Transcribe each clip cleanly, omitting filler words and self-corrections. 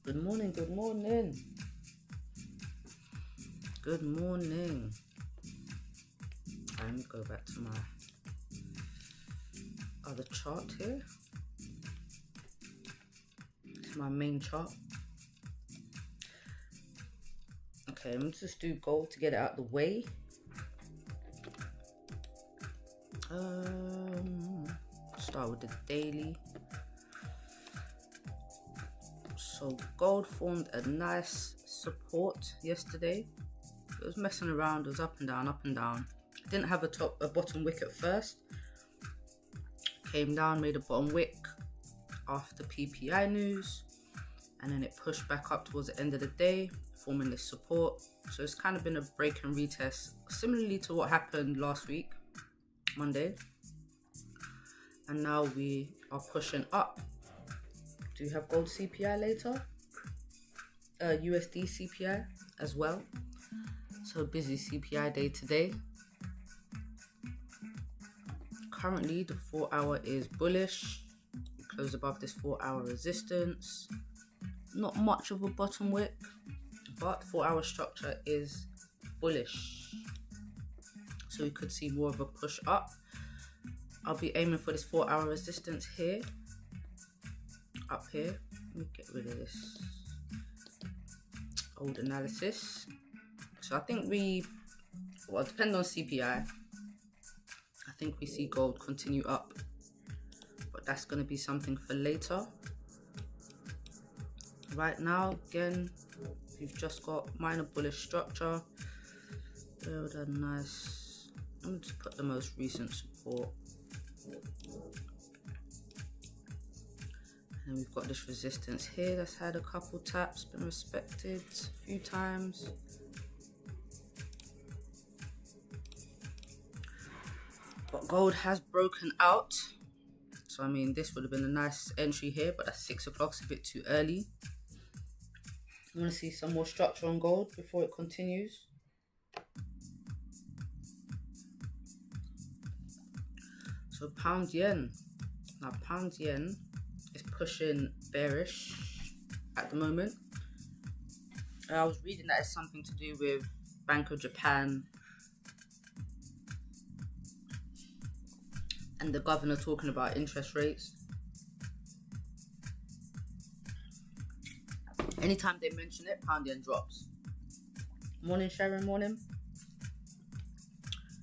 Good morning, good morning. Good morning. Let me go back to my other chart here. It's my main chart. Okay, let me just do gold to get it out of the way. Start with the daily. So gold formed a nice support yesterday. It was messing around, it was up and down, up and down. It didn't have a bottom wick at first. Came down, made a bottom wick after PPI news, and then it pushed back up towards the end of the day, forming this support. So it's kind of been a break and retest, similarly to what happened last week, Monday. And now we are pushing up. Do you have gold CPI later? USD CPI as well. So busy CPI day today. Currently the 4 hour is bullish. We close above this 4 hour resistance. Not much of a bottom wick, but 4 hour structure is bullish. So we could see more of a push up. I'll be aiming for this 4 hour resistance here. Up here. Let me get rid of this old analysis. So I think depending on CPI, I think we see gold continue up, but that's going to be something for later. Right now, again, we've just got minor bullish structure. Build a nice. I'm going to just put the most recent support. And we've got this resistance here that's had a couple taps, been respected a few times. But gold has broken out. So I mean, this would have been a nice entry here, but at 6 o'clock it's a bit too early. I want to see some more structure on gold before it continues. So pound yen. Now pound yen is pushing bearish at the moment. I was reading that it's something to do with Bank of Japan and the governor talking about interest rates. Anytime they mention it, pound yen drops. Morning, Sharon, morning.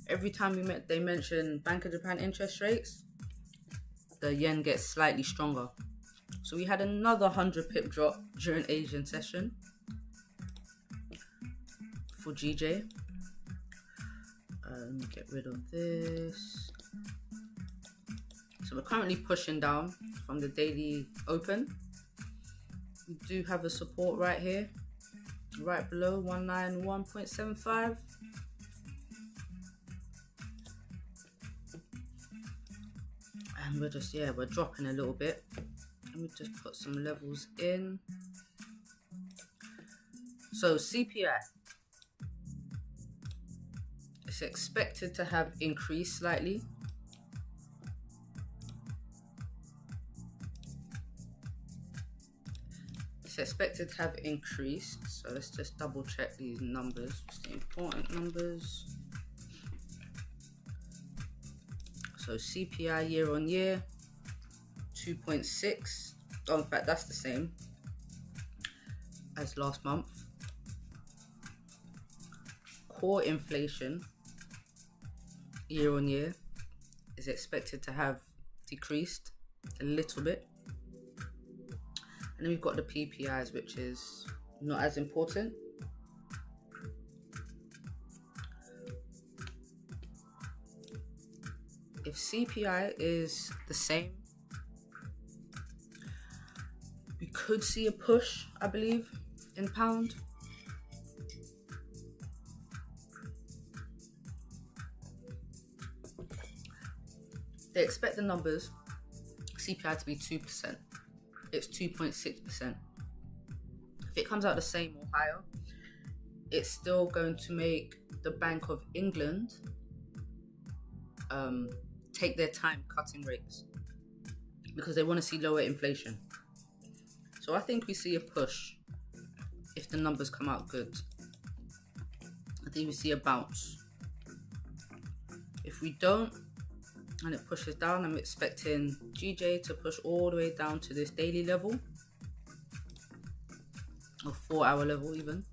Every time they mention Bank of Japan interest rates, the yen gets slightly stronger. So we had another 100 pip drop during Asian session for GJ. Let me get rid of this. So we're currently pushing down from the daily open. We do have a support right here, right below 191.75. And we're dropping a little bit. Let me just put some levels in. So CPI, it's expected to have increased slightly. It's expected to have increased. So let's just double check these numbers, just the important numbers. So CPI year on year, 2.6. Oh, in fact, that's the same as last month. Core inflation year on year is expected to have decreased a little bit. And then we've got the PPIs, which is not as important. If CPI is the same, we could see a push, I believe, in pound. They expect the numbers, CPI to be 2%. It's 2.6%. If it comes out the same or higher, it's still going to make the Bank of England take their time cutting rates because they want to see lower inflation. So I think we see a push if the numbers come out good. I think we see a bounce. If we don't, and it pushes down, I'm expecting GJ to push all the way down to this daily level, or 4-hour level even,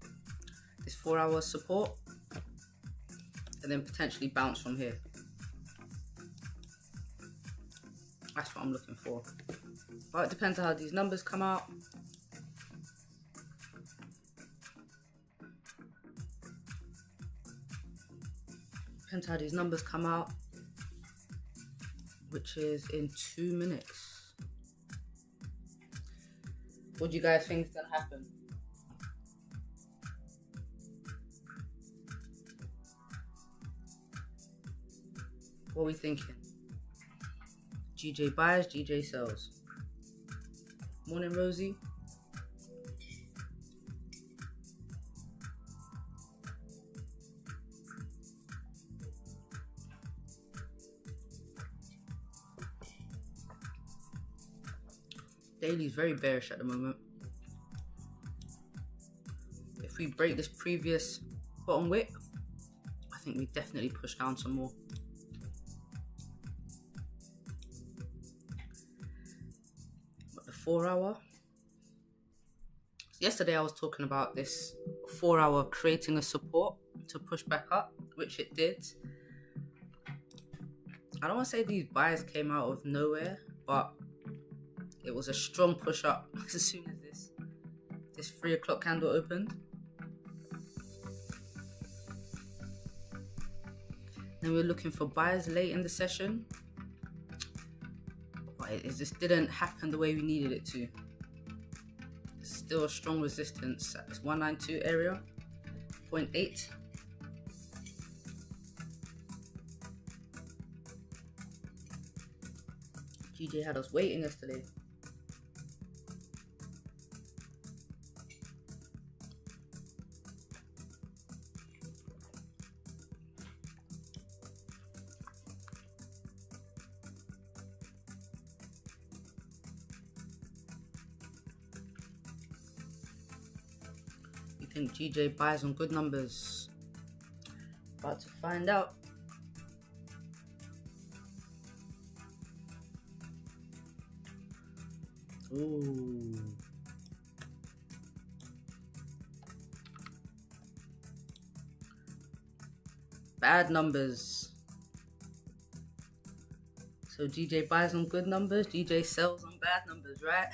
this 4-hour support, and then potentially bounce from here. That's what I'm looking for. But it depends on how these numbers come out. Depends how these numbers come out, which is in 2 minutes. What do you guys think is gonna happen? What are we thinking? GJ buys, GJ sells. Morning, Rosie. Daily's very bearish at the moment. If we break this previous bottom wick, I think we definitely push down some more. But the 4-hour. Yesterday I was talking about this 4-hour creating a support to push back up, which it did. I don't want to say these buys came out of nowhere, but it was a strong push up as soon as this 3 o'clock candle opened. Then we were looking for buys late in the session, but it just didn't happen the way we needed it to. It's still a strong resistance at this 192 area, 0.8. GJ had us waiting yesterday. You think GJ buys on good numbers? About to find out. Ooh. Bad numbers. So GJ buys on good numbers, GJ sells on bad numbers, right?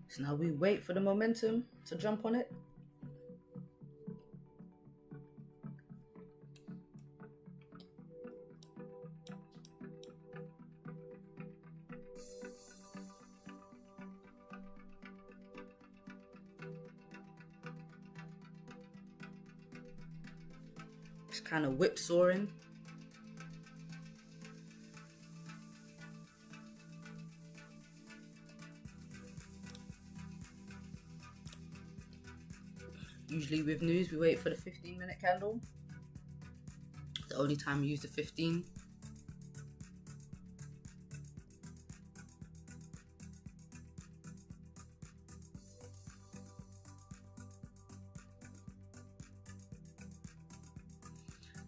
So now we wait for the momentum to jump on it. It's kind of whipsawing. Usually with news, we wait for the 15-minute candle. The only time we use the 15.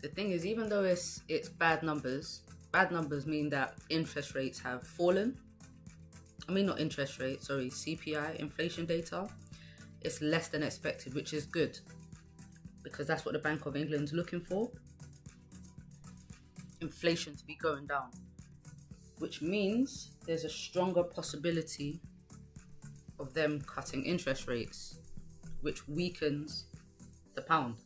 The thing is, even though it's bad numbers mean that interest rates have fallen. I mean, not interest rates, sorry, CPI, inflation data. It's less than expected, which is good, because that's what the Bank of England's looking for. Inflation to be going down, which means there's a stronger possibility of them cutting interest rates, which weakens the pound.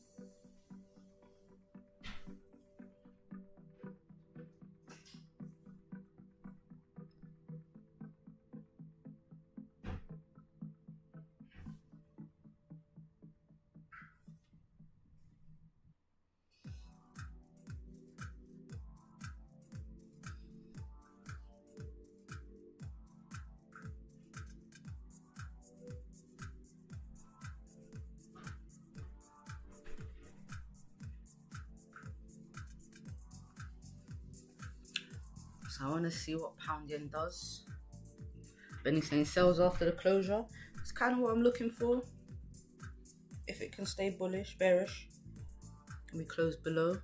So I want to see what pound yen does. Benny saying sells after the closure. It's kind of what I'm looking for. If it can stay bullish, bearish, and we close below.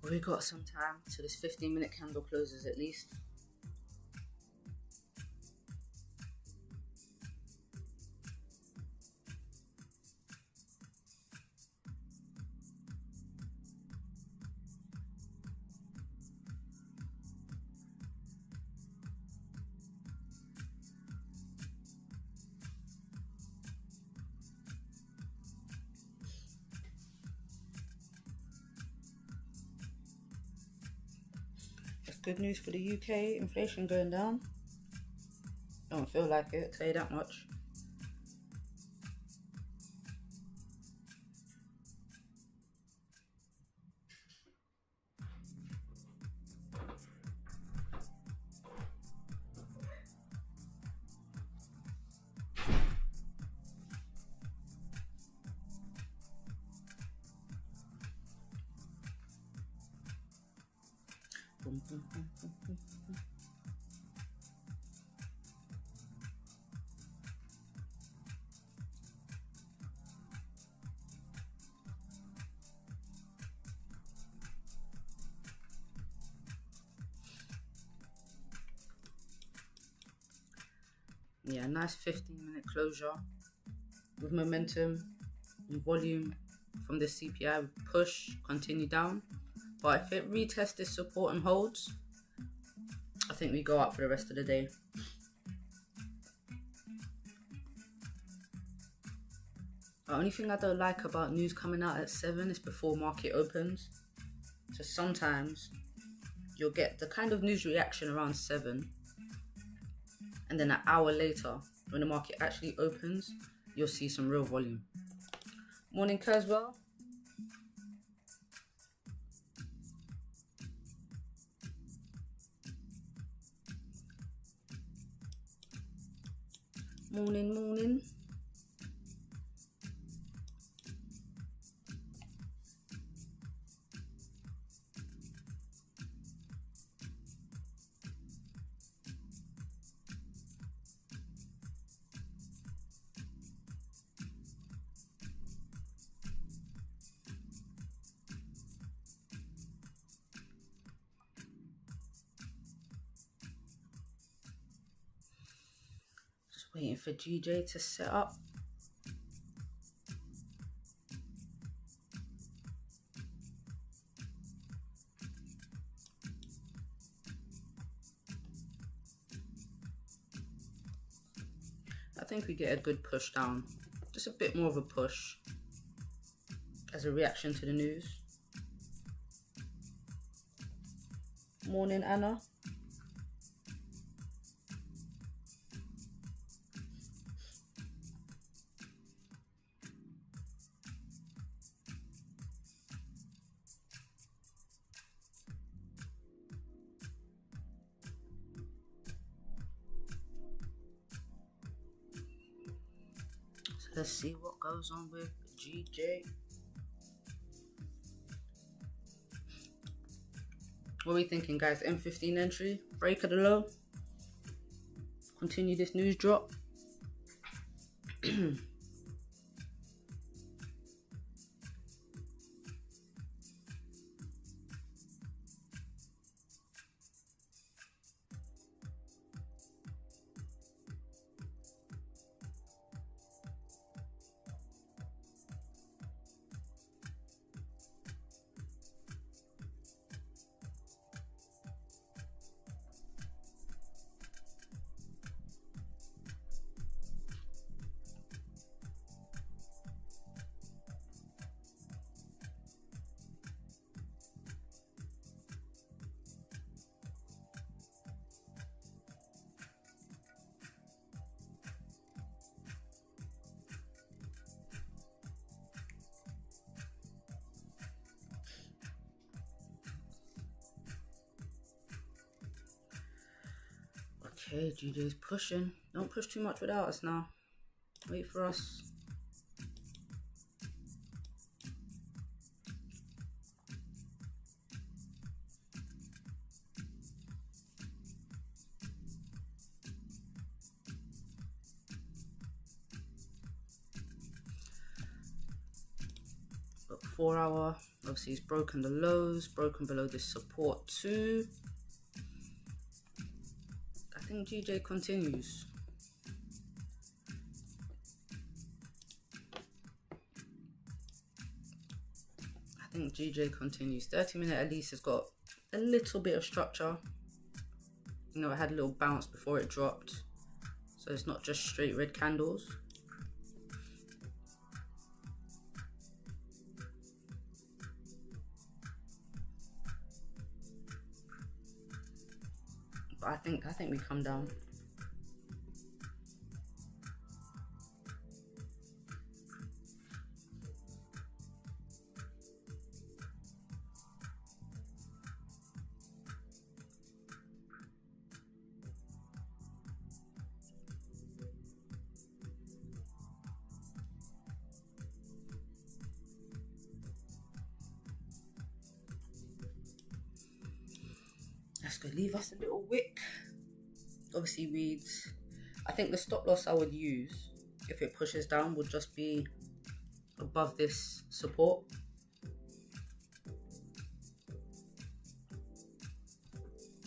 We got some time, so this 15-minute candle closes at least. Good news for the UK, inflation going down. Don't feel like it, say that much. Boom, boom, boom, boom, boom, boom. Yeah, nice 15-minute closure with momentum and volume from the CPI. Push, continue down. But if it retests this support and holds, I think we go up for the rest of the day. The only thing I don't like about news coming out at 7 is before market opens. So sometimes you'll get the kind of news reaction around 7. And then an hour later, when the market actually opens, you'll see some real volume. Morning, Caswell. Morning, morning. Waiting for GJ to set up. I think we get a good push down. Just a bit more of a push as a reaction to the news. Morning, Anna. Let's see what goes on with GJ. What are we thinking, guys? M15 entry, break of the low, continue this news drop. Okay, GJ's pushing. Don't push too much without us now. Wait for us. Look, 4 hour. Obviously, he's broken the lows, broken below this support too. I think GJ continues. I think GJ continues. 30-minute at least has got a little bit of structure. You know, it had a little bounce before it dropped. So it's not just straight red candles. But I think we come down. That's good. Leave us a little wick. Obviously reads. I think the stop loss I would use if it pushes down would just be above this support.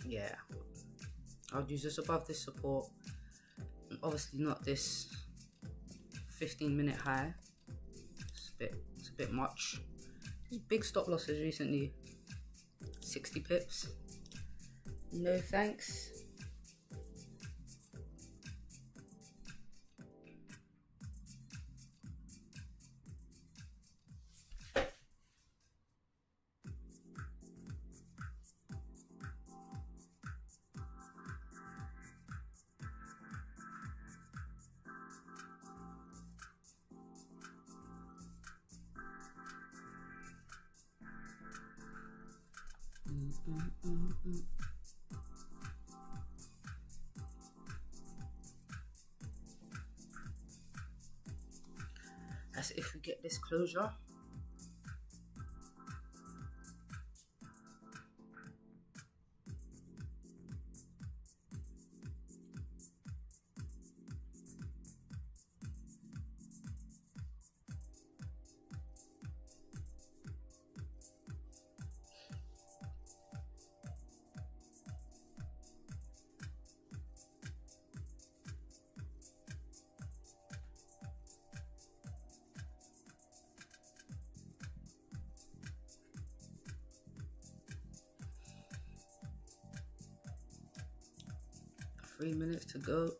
Yeah, I'll use this above this support. Obviously not this 15-minute high. It's a bit much. These big stop losses recently. 60 pips. No thanks. That's if we get this closure. Three minutes to go.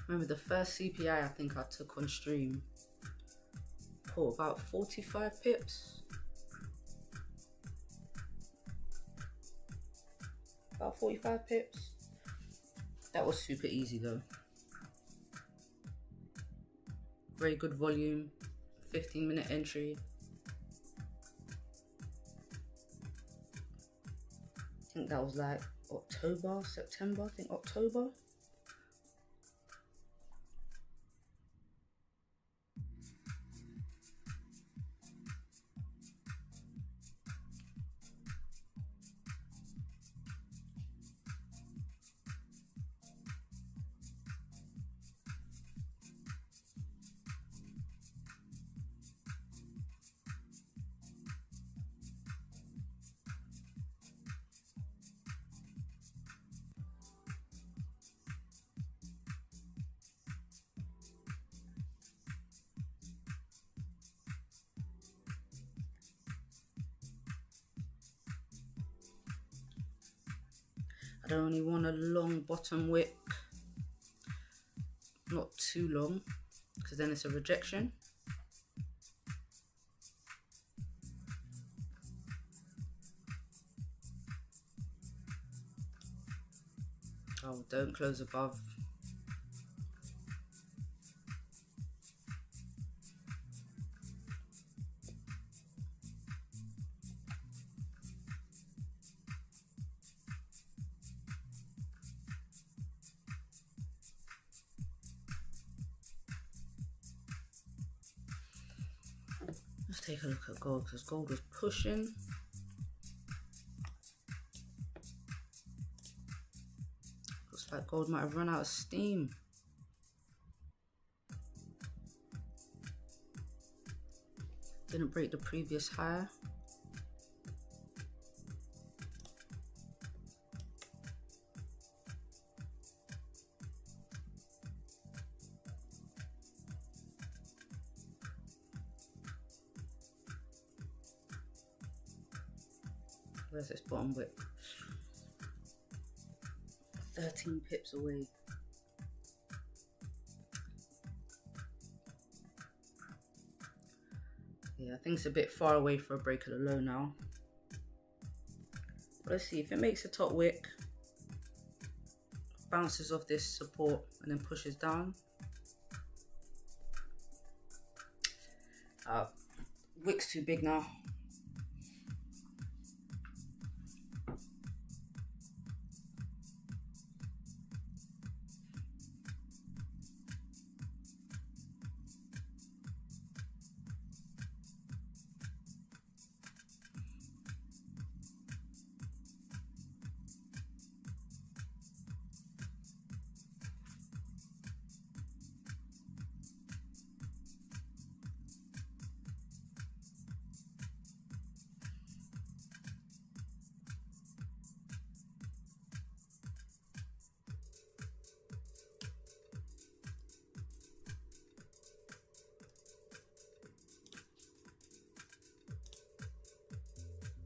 Remember the first CPI I think I took on stream, about 45 pips. About 45 pips. That was super easy though. Very good volume, 15-minute entry. I think that was like October, September, I think October. I don't really want a long bottom wick, not too long, because then it's a rejection. Oh, don't close above. Let's take a look at gold, because gold was pushing. Looks like gold might have run out of steam. Didn't break the previous high. Where's this bottom wick? 13 pips away. Yeah, I think it's a bit far away for a break of the low now. But let's see if it makes a top wick, bounces off this support and then pushes down. Wick's too big now.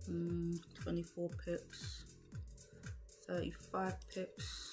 Mm, 24 pips, 35 pips.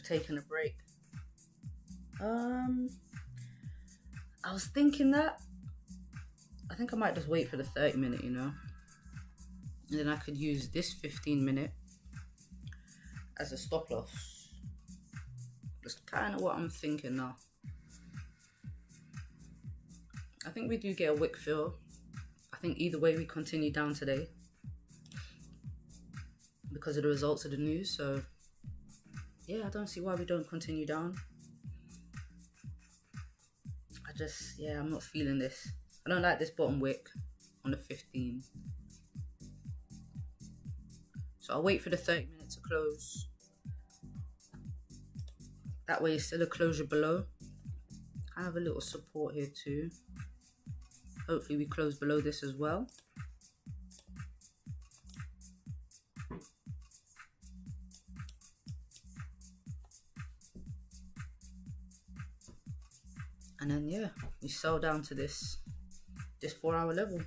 Taking a break. I was thinking that I think I might just wait for the 30-minute, you know, and then I could use this 15-minute as a stop loss. That's kind of what I'm thinking now. I think we do get a wick fill. I think either way we continue down today because of the results of the news, so yeah, I don't see why we don't continue down. I'm not feeling this. I don't like this bottom wick on the 15. So I'll wait for the 30 minutes to close. That way it's still a closure below. I have a little support here too. Hopefully we close below this as well. And then yeah, we sell down to this 4-hour level.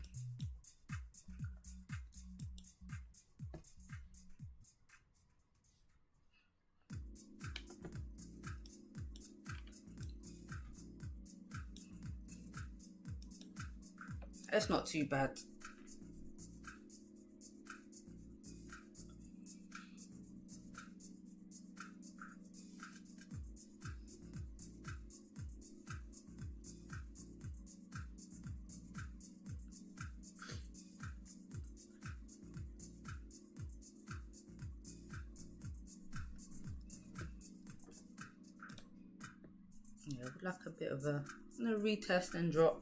That's not too bad. Yeah, I would like a bit of a retest and drop.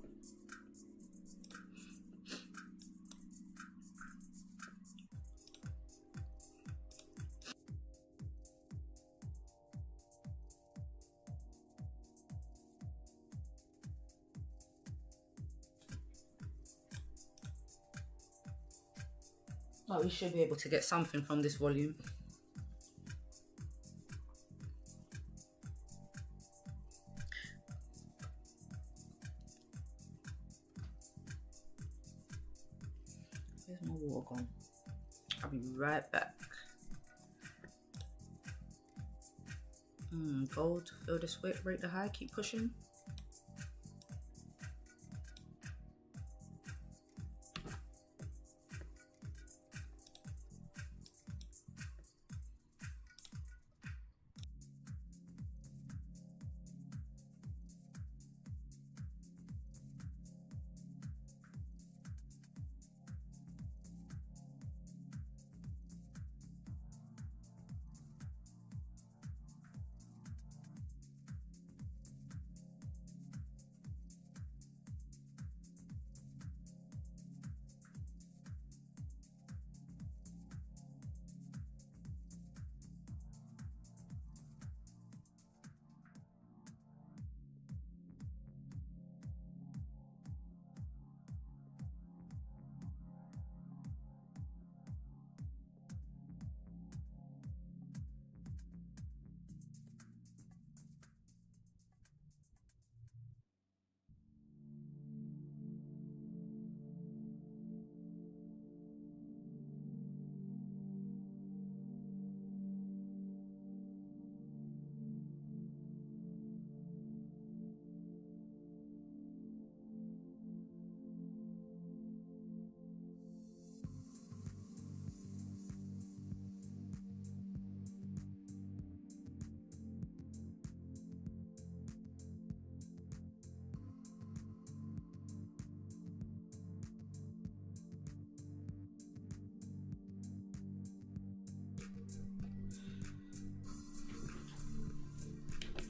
But we should be able to get something from this volume. Where's my water gone? I'll be right back. Gold, fill this wick, break the high, keep pushing.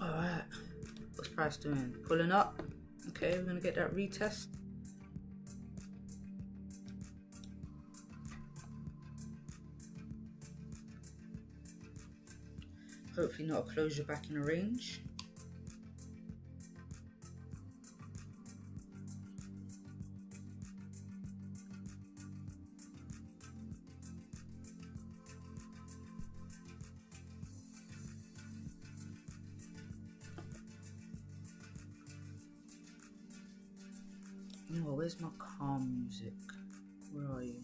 Alright, what's price doing? Pulling up. Okay, we're gonna get that retest. Hopefully not a closure back in a range. Oh, where's my calm music? Where are you?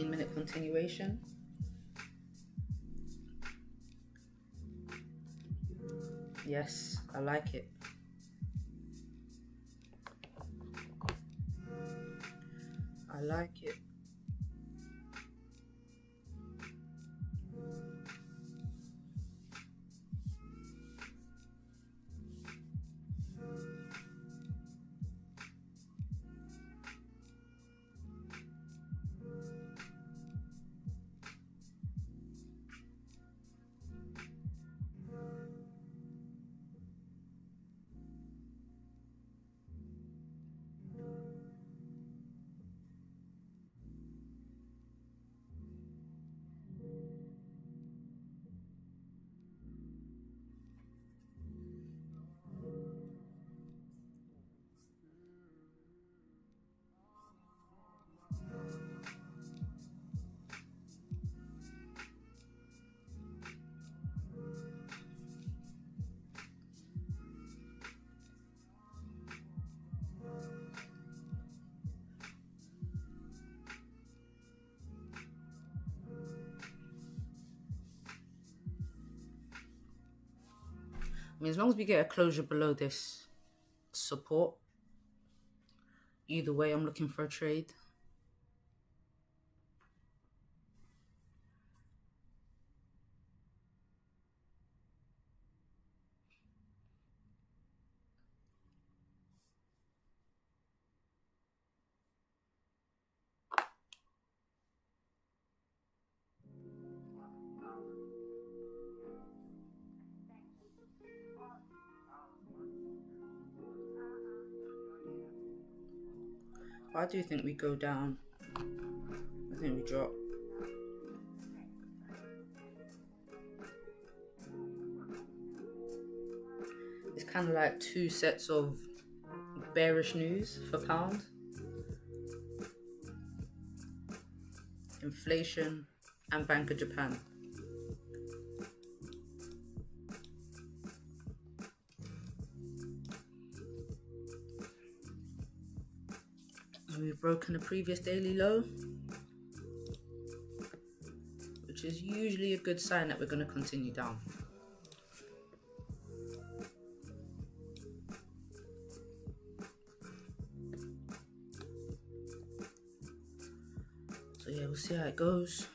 -minute continuation. Yes, I like it. I like it. I mean, as long as we get a closure below this support, either way, I'm looking for a trade. I do think we go down. I think we drop. It's kind of like two sets of bearish news for pound. Inflation and Bank of Japan. And we've broken the previous daily low, which is usually a good sign that we're going to continue down. So yeah, we'll see how it goes.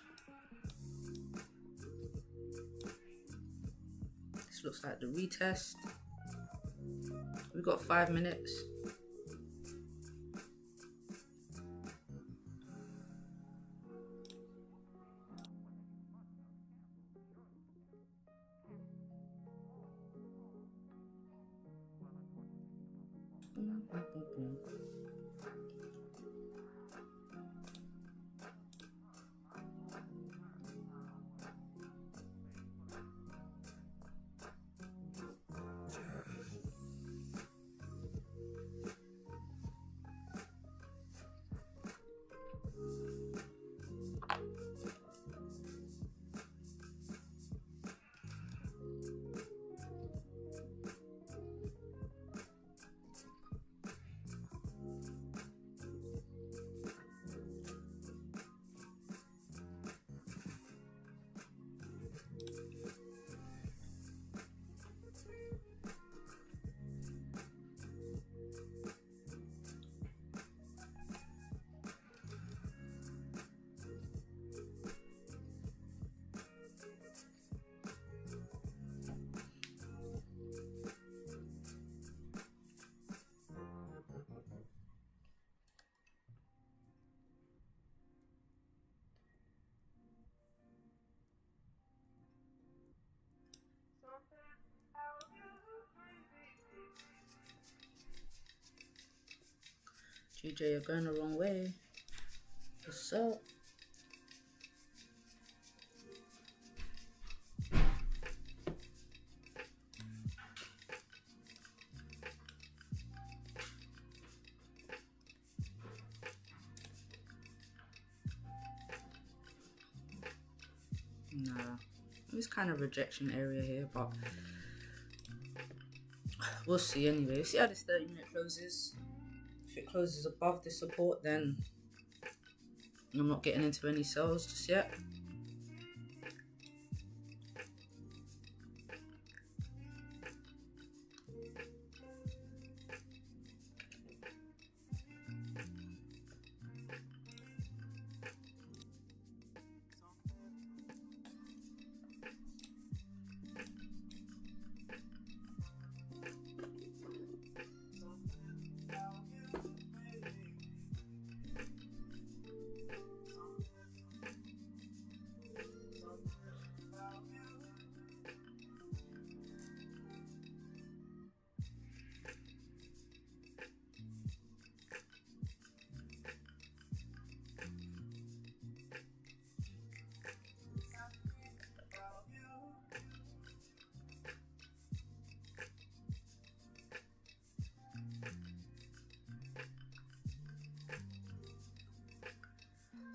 This looks like the retest. We've got 5 minutes. GJ, you're going the wrong way. What's up? Nah, it's kind of rejection area here, but we'll see anyway. See how this 30-minute closes. If it closes above the support, then I'm not getting into any sells just yet.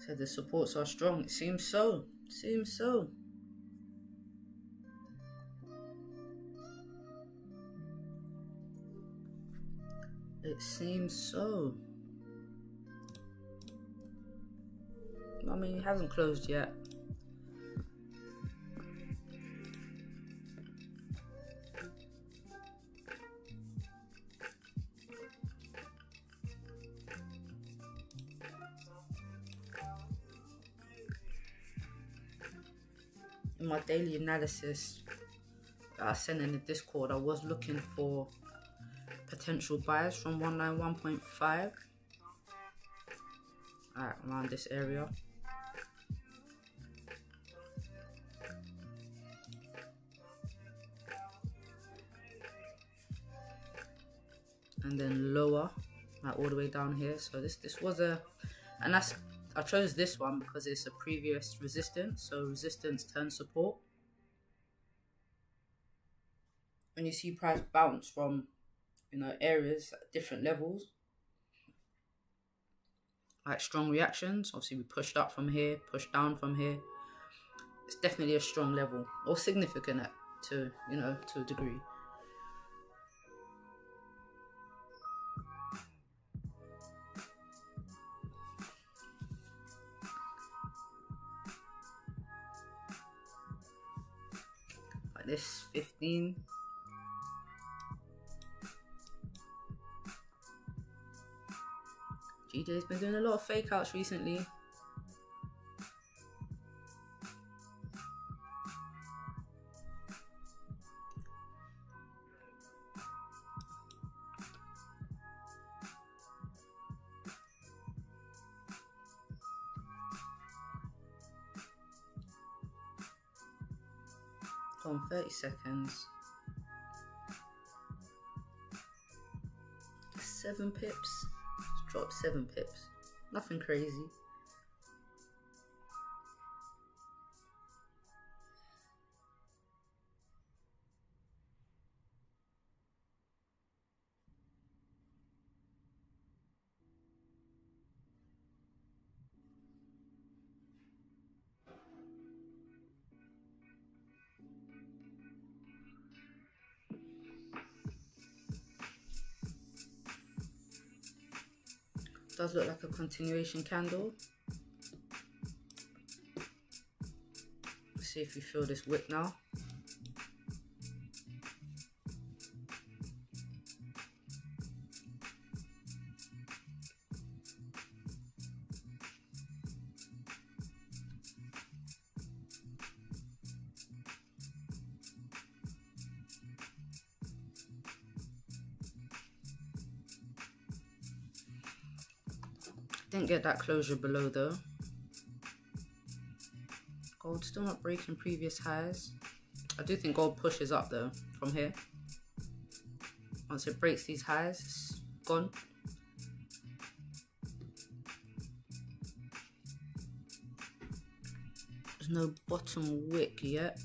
Said the supports are strong. It seems so. Seems so. It seems so. I mean, it hasn't closed yet. In my daily analysis that I sent in the Discord, I was looking for potential buys from 191.5 around this area. And then lower like all the way down here. So this was a, and that's, I chose this one because it's a previous resistance. So resistance turns support. When you see price bounce from, you know, areas at different levels, like strong reactions. Obviously we pushed up from here, pushed down from here. It's definitely a strong level, or significant to, you know, to a degree. Like this 15. GJ's been doing a lot of fake outs recently. On 30 seconds. 7 pips. It's dropped 7 pips. Nothing crazy. Does look like a continuation candle. Let's see if you feel this wick now. Didn't get that closure below though. Gold still not breaking previous highs. I do think gold pushes up though from here. Once it breaks these highs, it's gone. There's no bottom wick yet.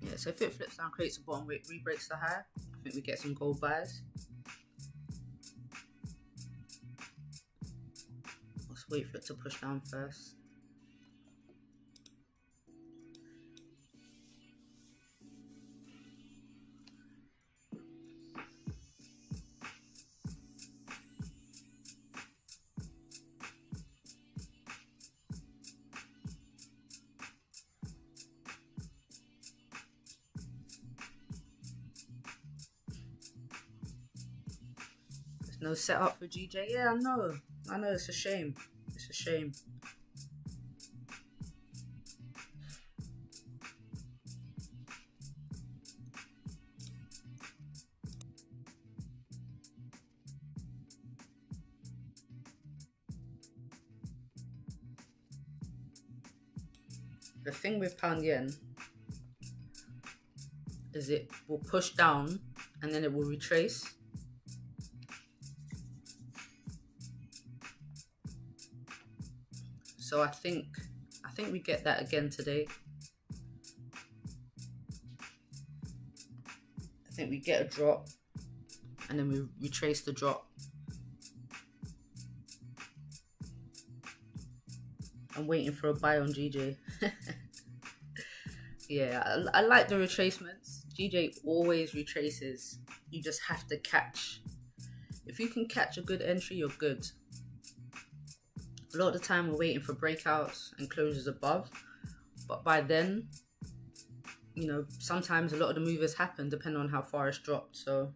Yeah, so if it flips down, creates a bottom wick, re-breaks the high, I think we get some gold buys. Let's wait for it to push down first. No setup for GJ. Yeah, I know, it's a shame. It's a shame. The thing with pound yen is it will push down and then it will retrace. So I think we get that again today. I think we get a drop and then we retrace the drop. I'm waiting for a buy on GJ. Yeah, I like the retracements. GJ always retraces. You just have to catch. If you can catch a good entry, you're good. A lot of the time we're waiting for breakouts and closures above, but by then, you know, sometimes a lot of the movers happen depending on how far it's dropped. So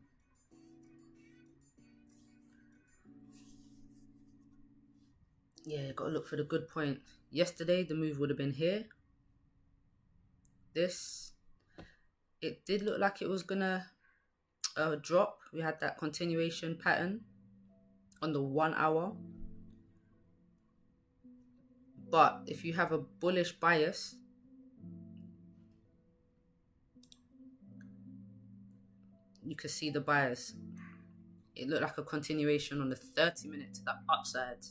yeah, got to look for the good point. Yesterday the move would have been here. This, it did look like it was gonna drop. We had that continuation pattern on the 1 hour. But if you have a bullish bias, you can see the bias. it looked like a continuation on the 30-minute to the upside.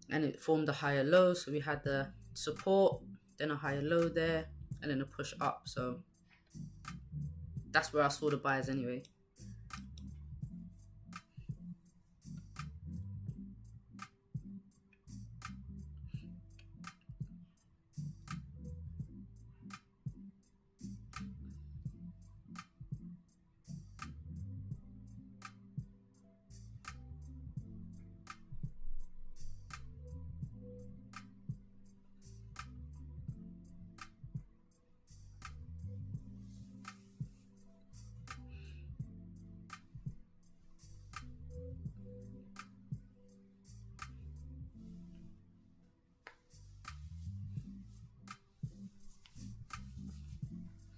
And it formed a higher low, so we had the support, then a higher low there, and then a push up. So that's where I saw the buys anyway.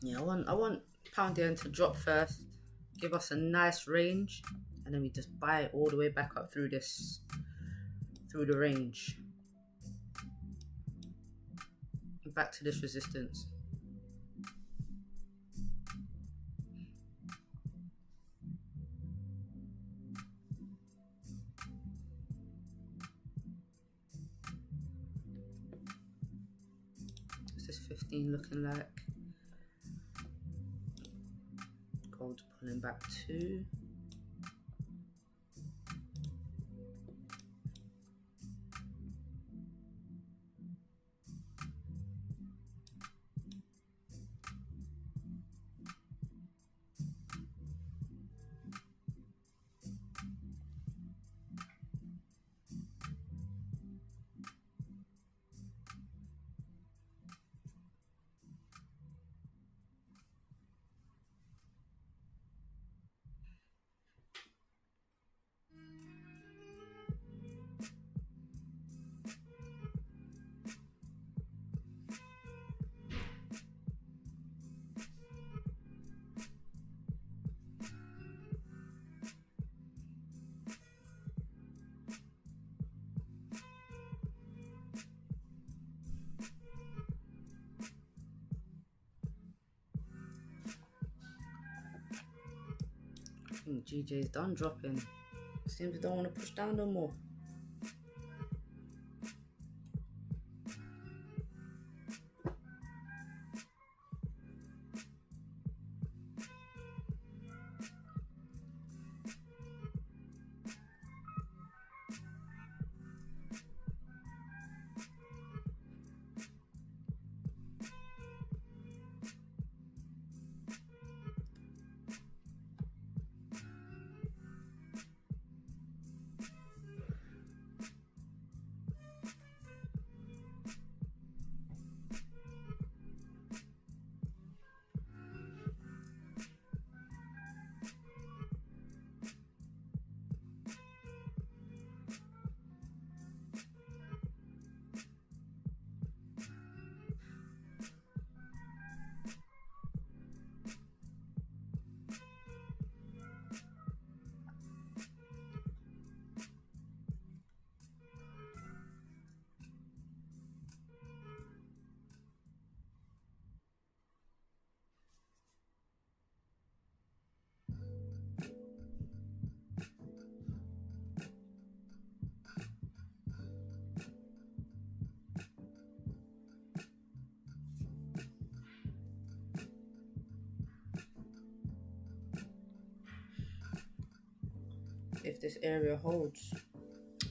Yeah, I want pound yen to drop first, give us a nice range, and then we just buy it all the way back up through the range. Back to this resistance. What's this 15 looking like? Gold pulling back too. I think GJ's done dropping. Seems they don't want to push down no more. If this area holds.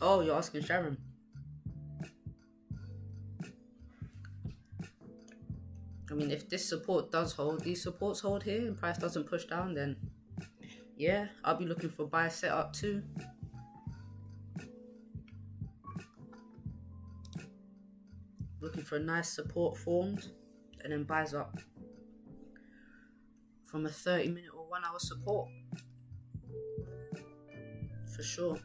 Oh, you're asking Sharon. I mean, if this support does hold, these supports hold here and price doesn't push down, then yeah, I'll be looking for buy setup too. Looking for a nice support formed and then buys up from a 30-minute or 1 hour support. For sure.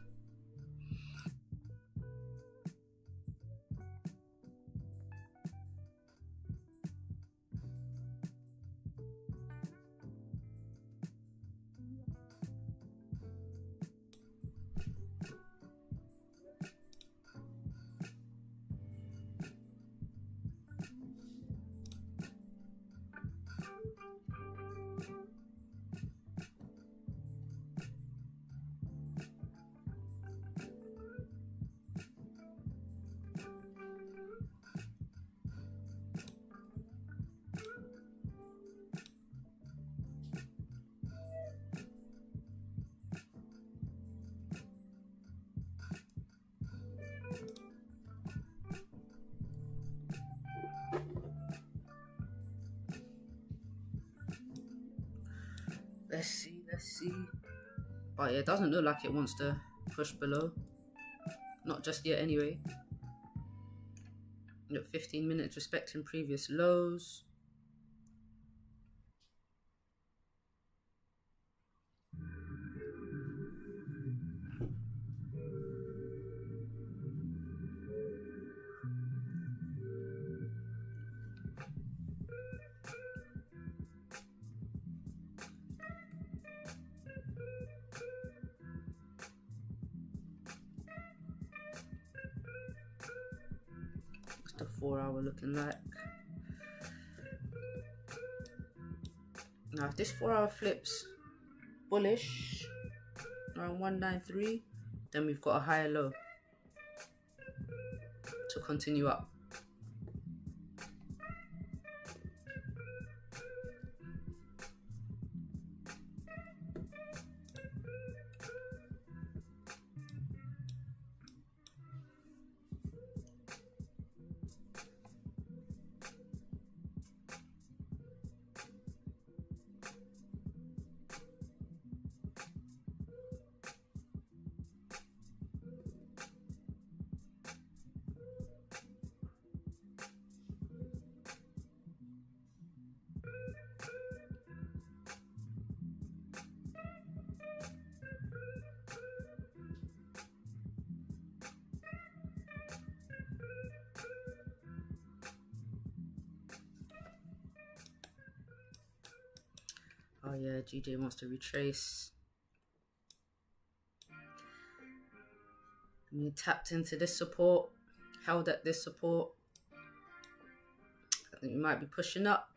Let's see, let's see. But yeah, it doesn't look like it wants to push below. Not just yet anyway. Look, 15 minutes respecting previous lows. What's the 4 hour looking like? Now if this 4 hour flips bullish around 193, then we've got a higher low to continue up. Oh yeah, GJ wants to retrace. And he tapped into this support, held at this support. I think we might be pushing up.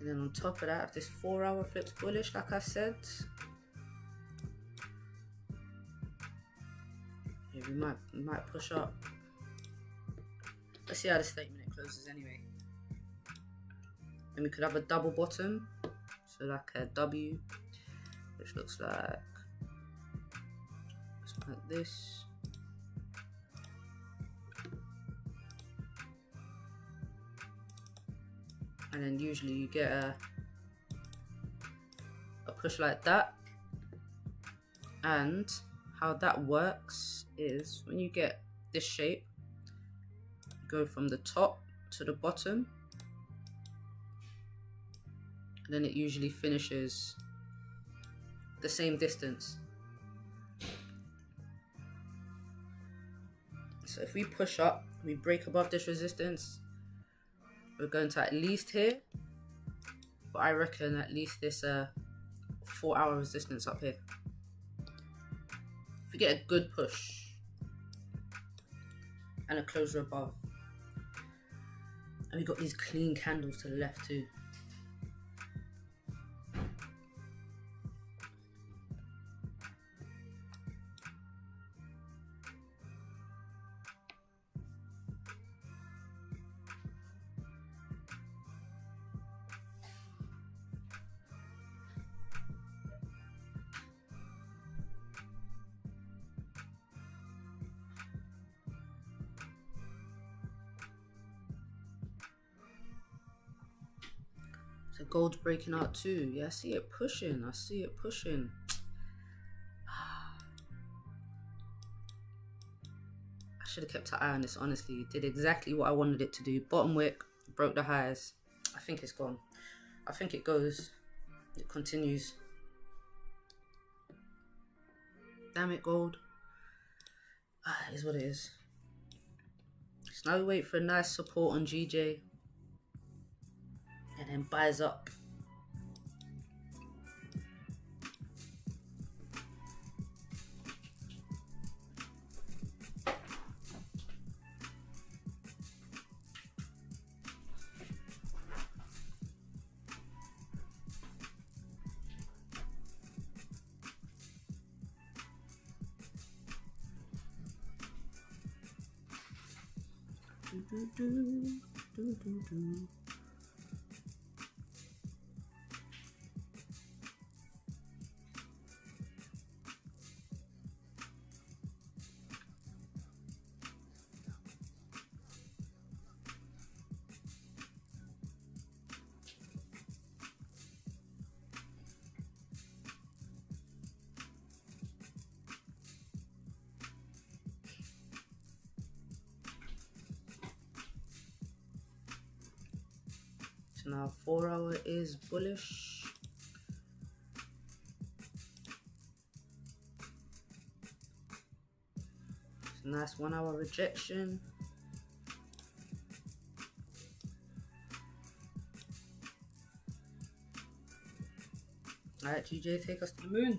And then on top of that, if this 4 hour flips bullish, like I said, yeah, we might push up. Let's see how the statement closes anyway. And we could have a double bottom, so like a W, which looks like this. And then usually you get a push like that. And how that works is when you get this shape, you go from the top to the bottom. And then it usually finishes the same distance. So if we push up, we break above this resistance, we're going to at least here, but I reckon at least this 4 hour resistance up here. If we get a good push and a closure above, and we got these clean candles to the left too. So gold's breaking out too. Yeah, I see it pushing. I see it pushing. I should have kept an eye on this, honestly. It did exactly what I wanted it to do. Bottom wick, broke the highs. I think it's gone. I think it goes. It continues. Damn it, gold. It is what it is. So now we wait for a nice support on GJ. And then buys up. So now 4 hour is bullish. It's a nice 1 hour rejection. Alright, GJ, take us to the moon.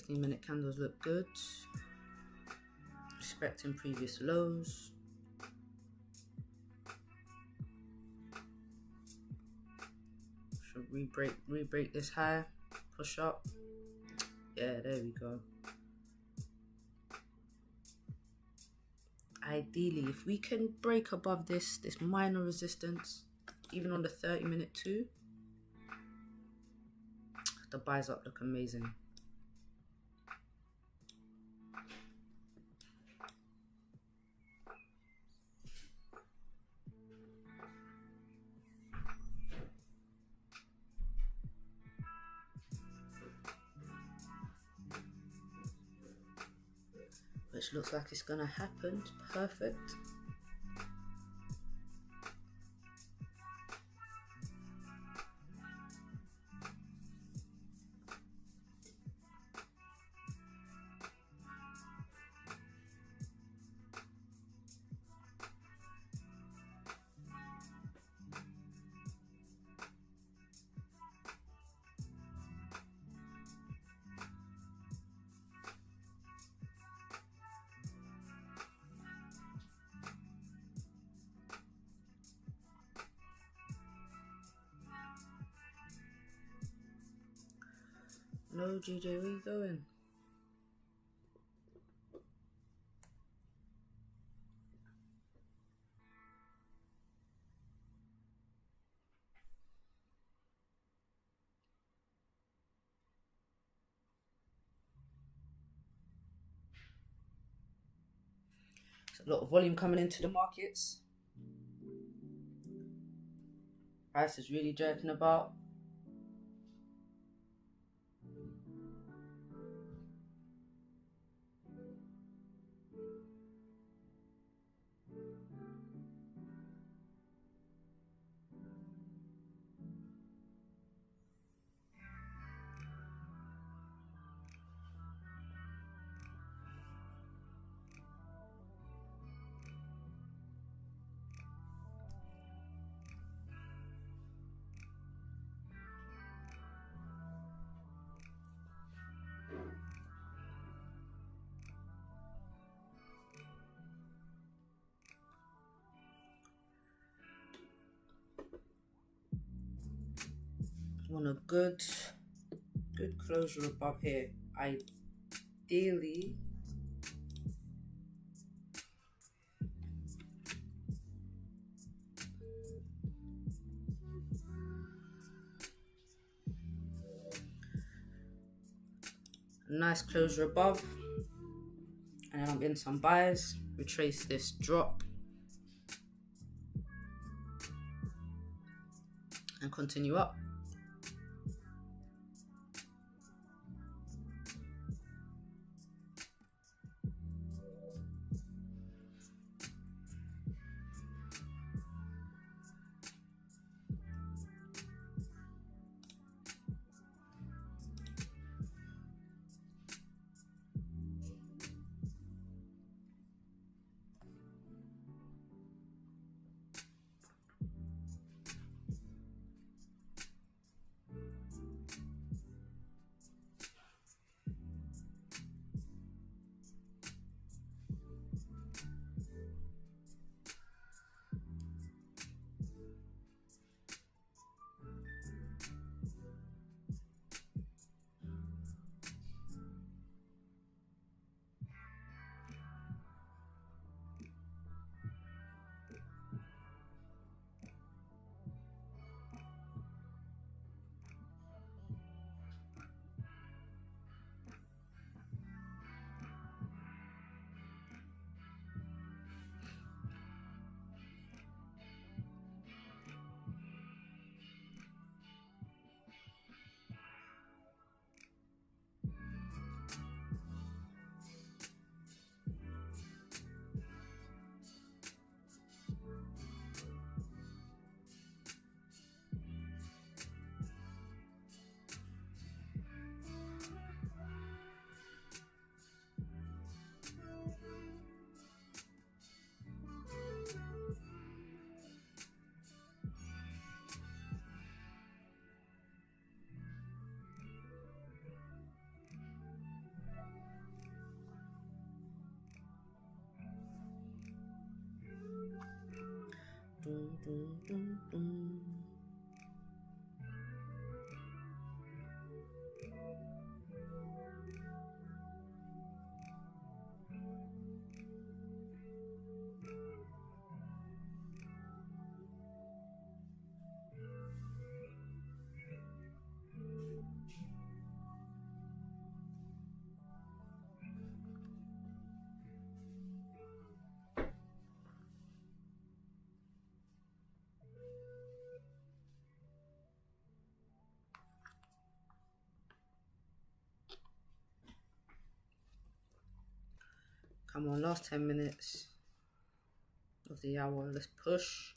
Minute candles look good. Respecting previous lows. Should re-break this high. Push up. Yeah, there we go. Ideally, if we can break above this minor resistance, even on the 30-minute too, the buys up look amazing. Which looks like it's gonna happen. Perfect. No, GJ, where you going? There's a lot of volume coming into the markets. Price is really jerking about. Want a good closure above here. Ideally, Nice closure above. And then I'm getting some buys. Retrace this drop. And continue up. Dun, dun, dun, dun. Come on, last 10 minutes of the hour. Let's push.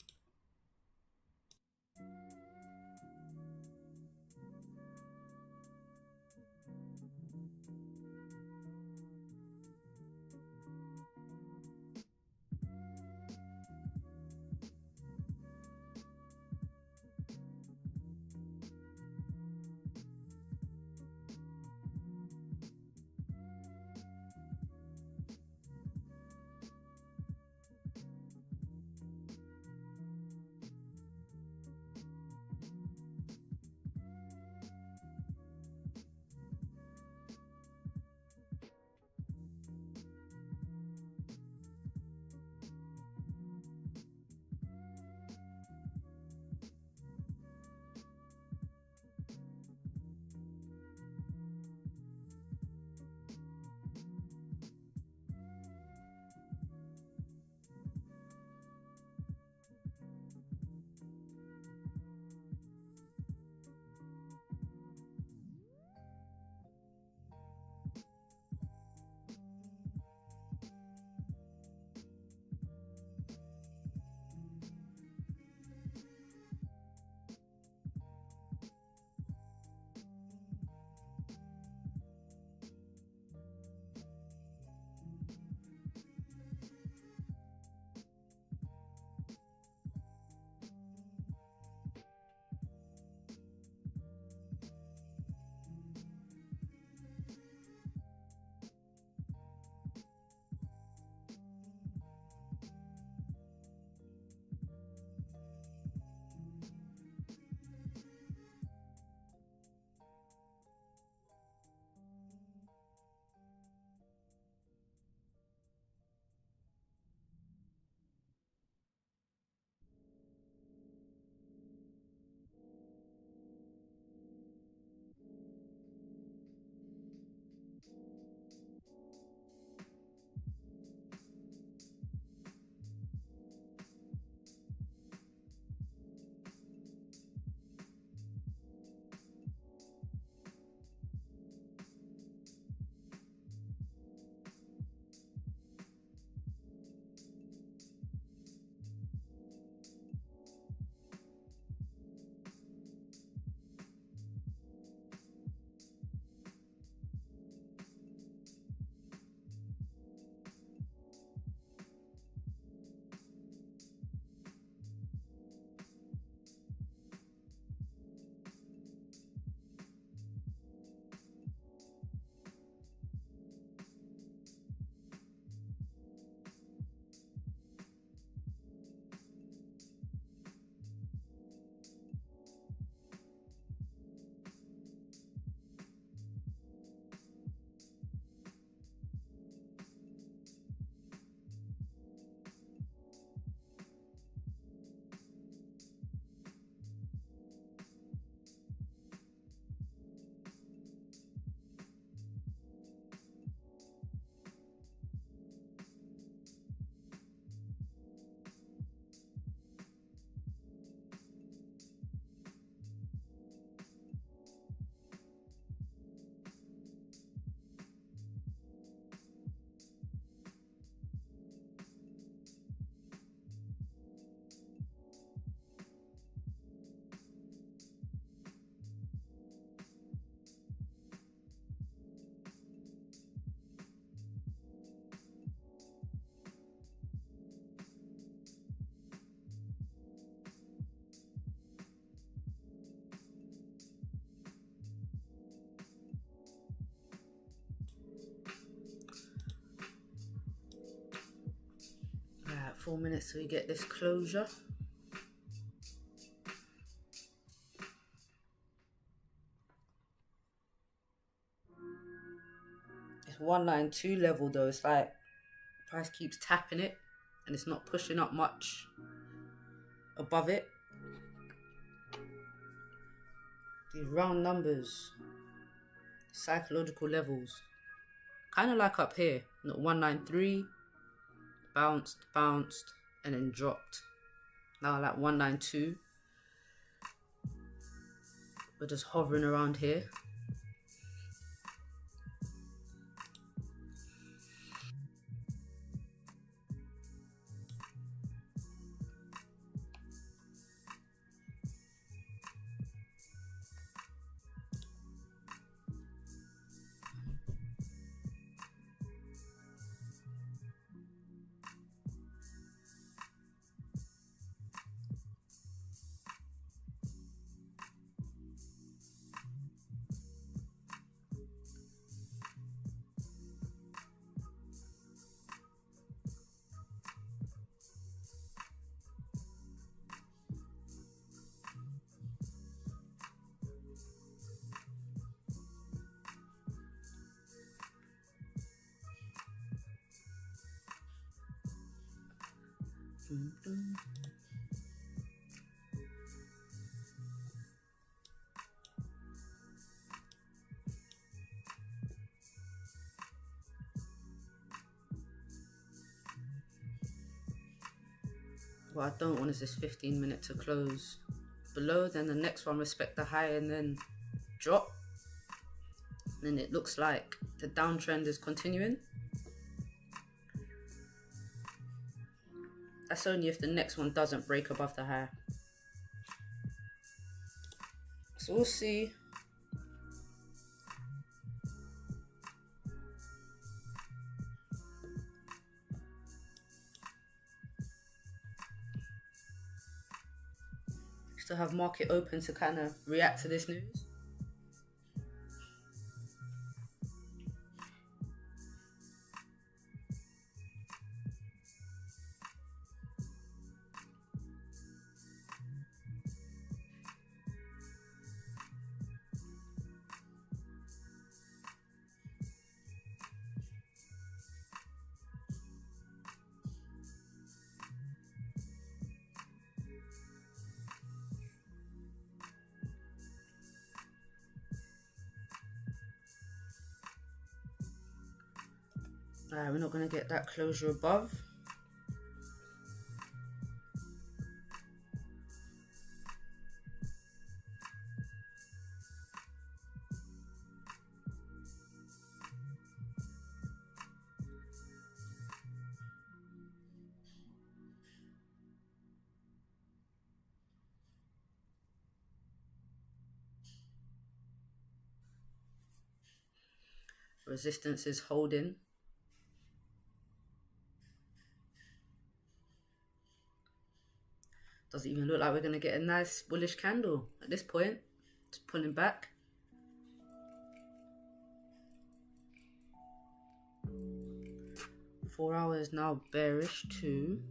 Like 4 minutes till we get this closure. It's 192 level though. It's like price keeps tapping it and it's not pushing up much above it. These round numbers, psychological levels, kind of like up here. 193, bounced, and then dropped. Now like 192. We're just hovering around here. What I don't want is this 15-minute to close below, then the next one respect the high and then drop. Then it looks like the downtrend is continuing. That's only if the next one doesn't break above the high. So we'll see. Still have market open to kind of react to this news. We're not going to get that closure above. Resistance is holding. Doesn't even look like we're going to get a nice bullish candle at this point. It's pulling back. Four hours now bearish too.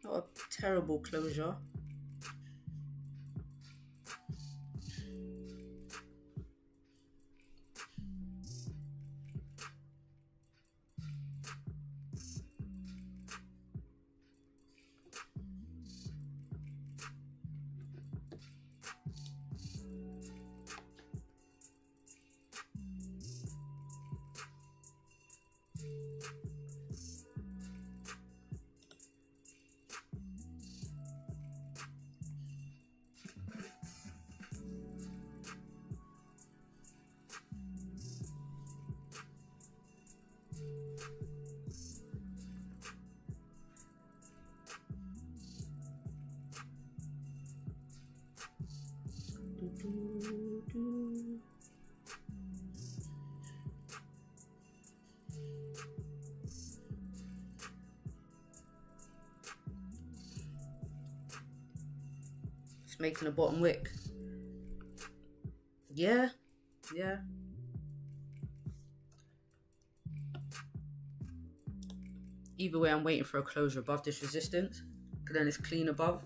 Not a terrible closure. making a bottom wick. Yeah. Either way, I'm waiting for a closure above this resistance, because then it's clean above.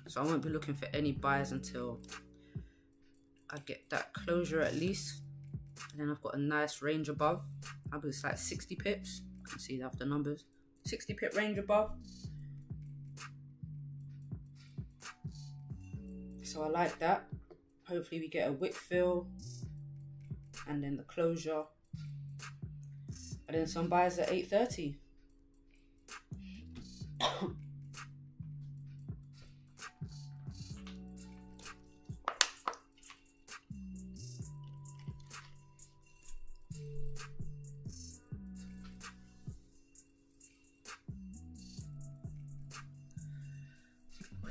So I won't be looking for any buys until I get that closure at least. And then I've got a nice range above. I believe it's like 60 pips. You can see that after numbers. 60 pip range above. So I like that. Hopefully we get a wick fill. And then the closure. And then some buys at 8:30.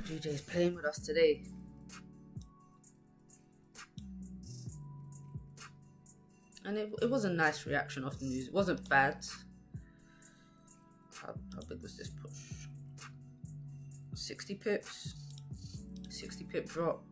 DJ's playing with us today. And it was a nice reaction off the news. It wasn't bad. How big was this push? 60 pips. 60 pip drop.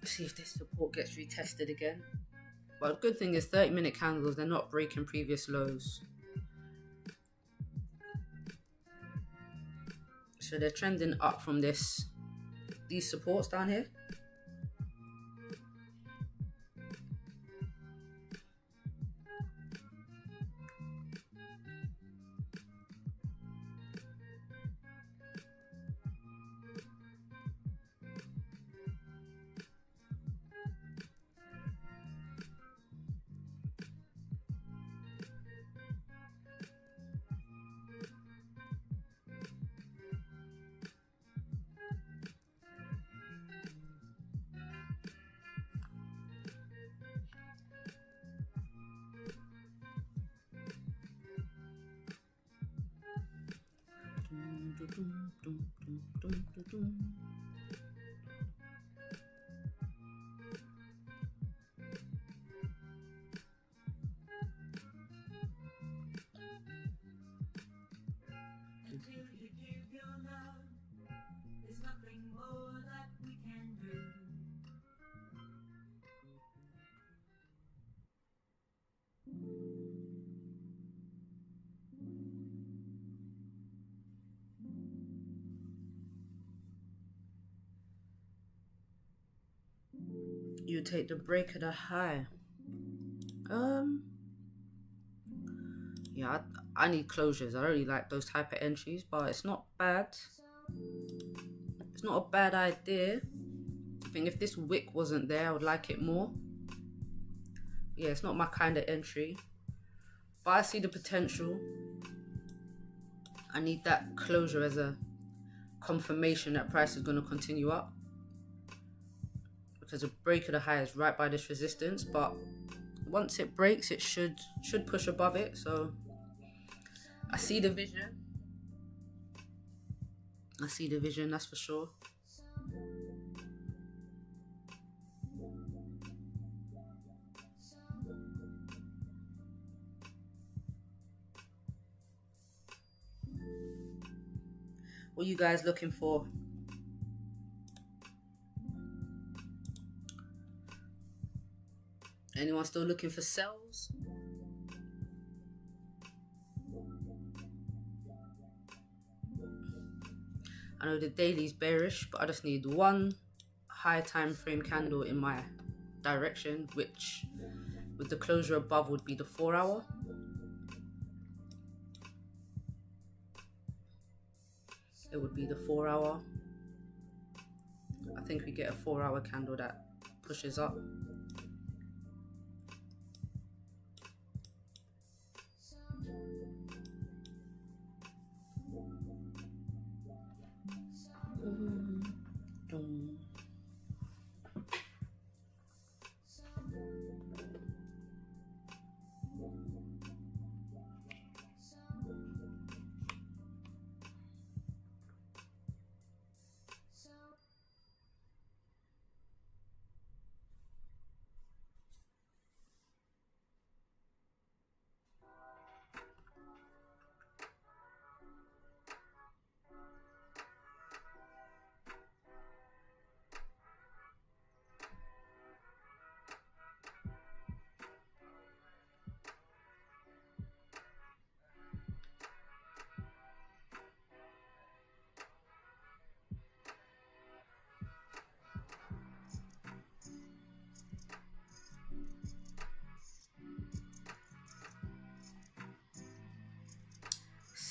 See if this support gets retested again. But the good thing is 30-minute candles, they're not breaking previous lows. So they're trending up from these supports down here. You take the break of the high. Yeah, I need closures. I don't really like those type of entries, but it's not bad. It's not a bad idea. I think if this wick wasn't there, I would like it more. Yeah, it's not my kind of entry, but I see the potential. I need that closure as a confirmation that price is going to continue up, because a break of the high is right by this resistance, but once it breaks, it should push above it. So I see the vision. I see the vision, that's for sure. What are you guys looking for? Anyone still looking for sells? I know the daily's bearish, but I just need one high time frame candle in my direction, which with the closure above would be the 4 hour. It would be the 4 hour. I think we get a 4 hour candle that pushes up.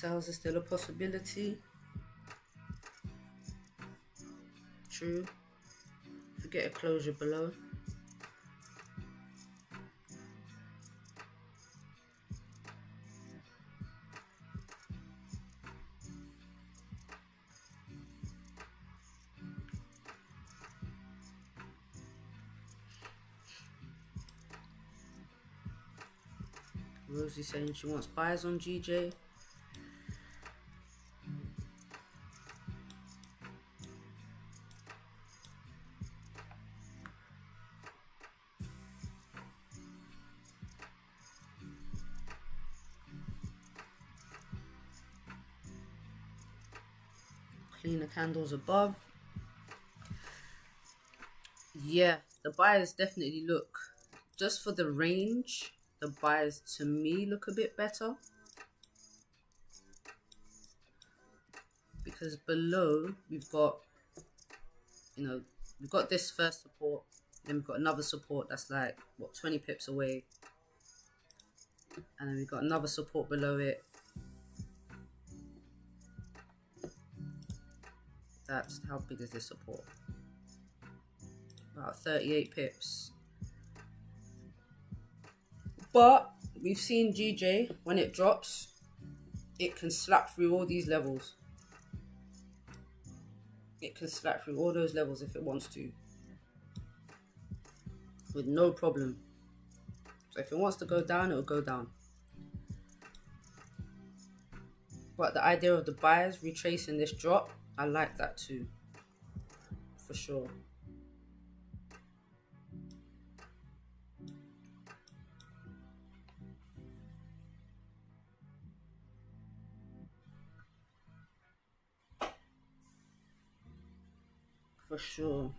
Sales is still a possibility. True. Forget a closure below. Rosie saying she wants buys on GJ. Clean the candles above. Yeah, the buyers definitely look, just for the range, the buyers to me look a bit better. Because below we've got, you know, we've got this first support, then we've got another support that's like, what, 20 pips away. And then we've got another support below it. That's, how big is this support? About 38 pips. But we've seen GJ, when it drops, it can slap through all these levels. It can slap through all those levels if it wants to, with no problem. So if it wants to go down, it'll go down. But the idea of the buyers retracing this drop, I like that too, for sure. For sure.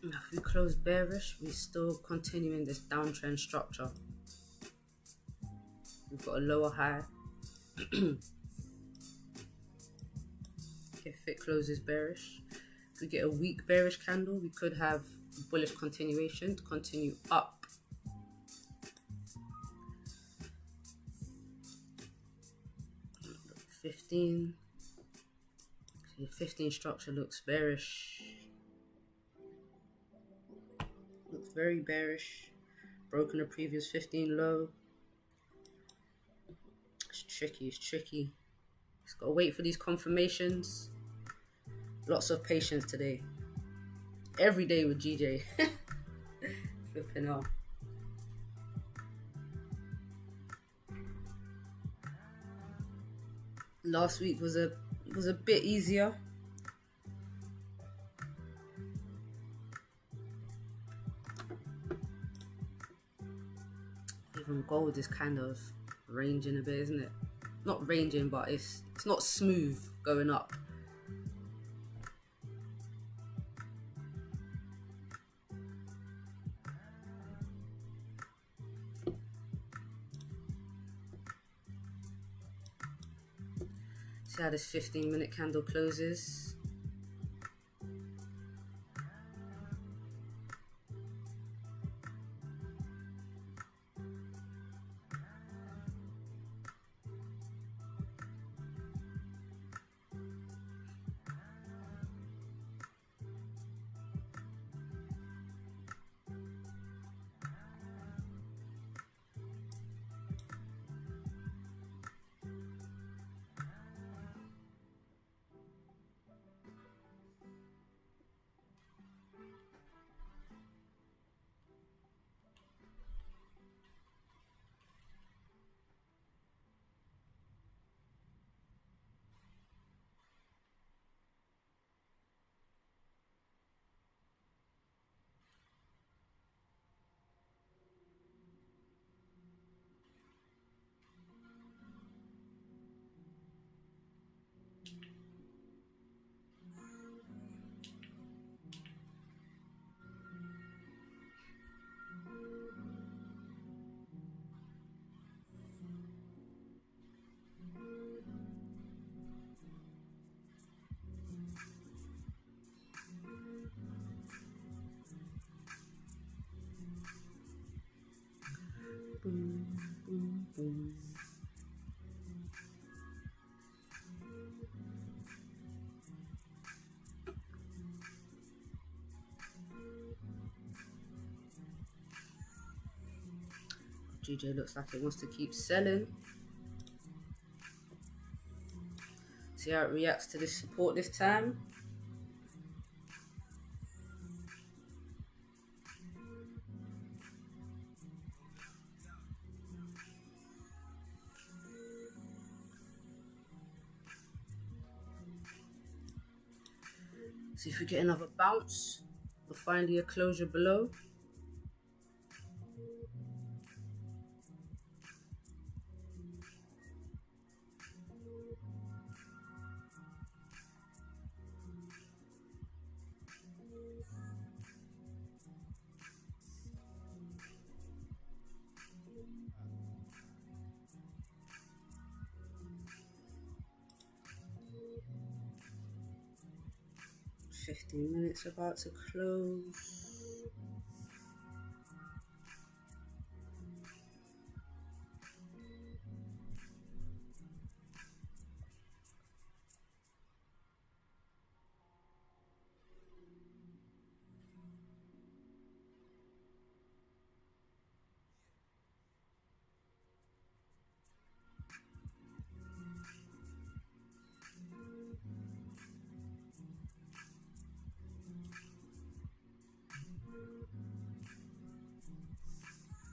If we close bearish, we're still continuing this downtrend structure. We've got a lower high. If it closes bearish, if we get a weak bearish candle, we could have bullish continuation to continue up. Look, 15. See, 15 structure looks bearish. Looks very bearish. Broken the previous 15 low. It's tricky, it's tricky. Just gotta wait for these confirmations. Lots of patience today. Every day with GJ. Flipping out. Last week was a bit easier. Even gold is kind of ranging a bit, isn't it? Not ranging, but it's not smooth going up. See how this 15-minute candle closes. Boom, boom, boom. GJ looks like it wants to keep selling. See how it reacts to this support this time. See if we get another bounce or finally a closure below. $15 minutes about to close.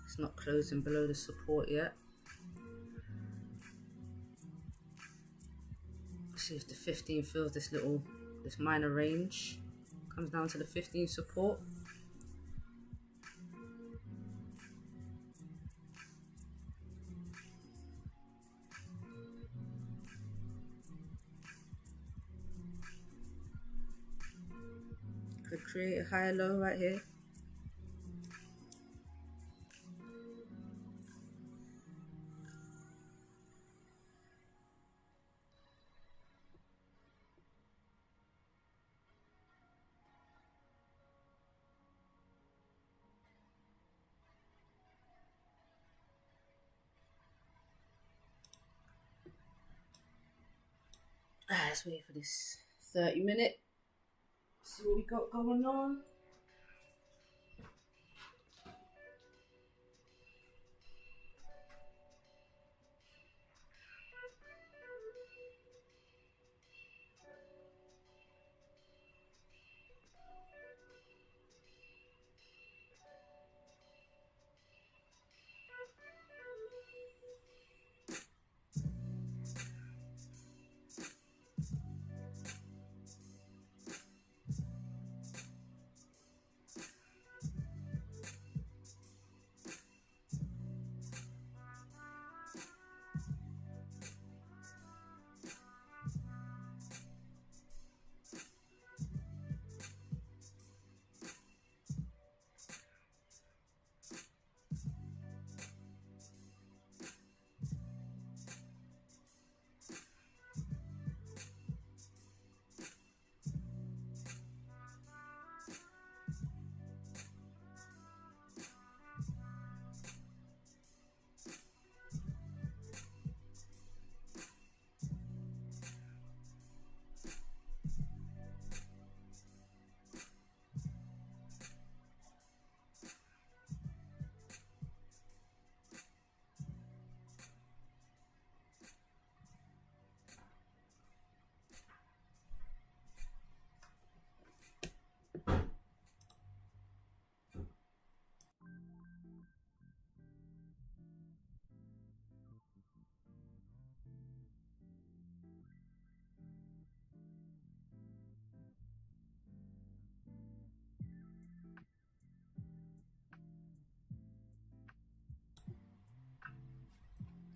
It's not closing below the support yet. Let's see if the 15 fills this minor range. Comes down to the 15 support. Could create a higher low right here. Let's wait for this 30-minute. See what we got going on.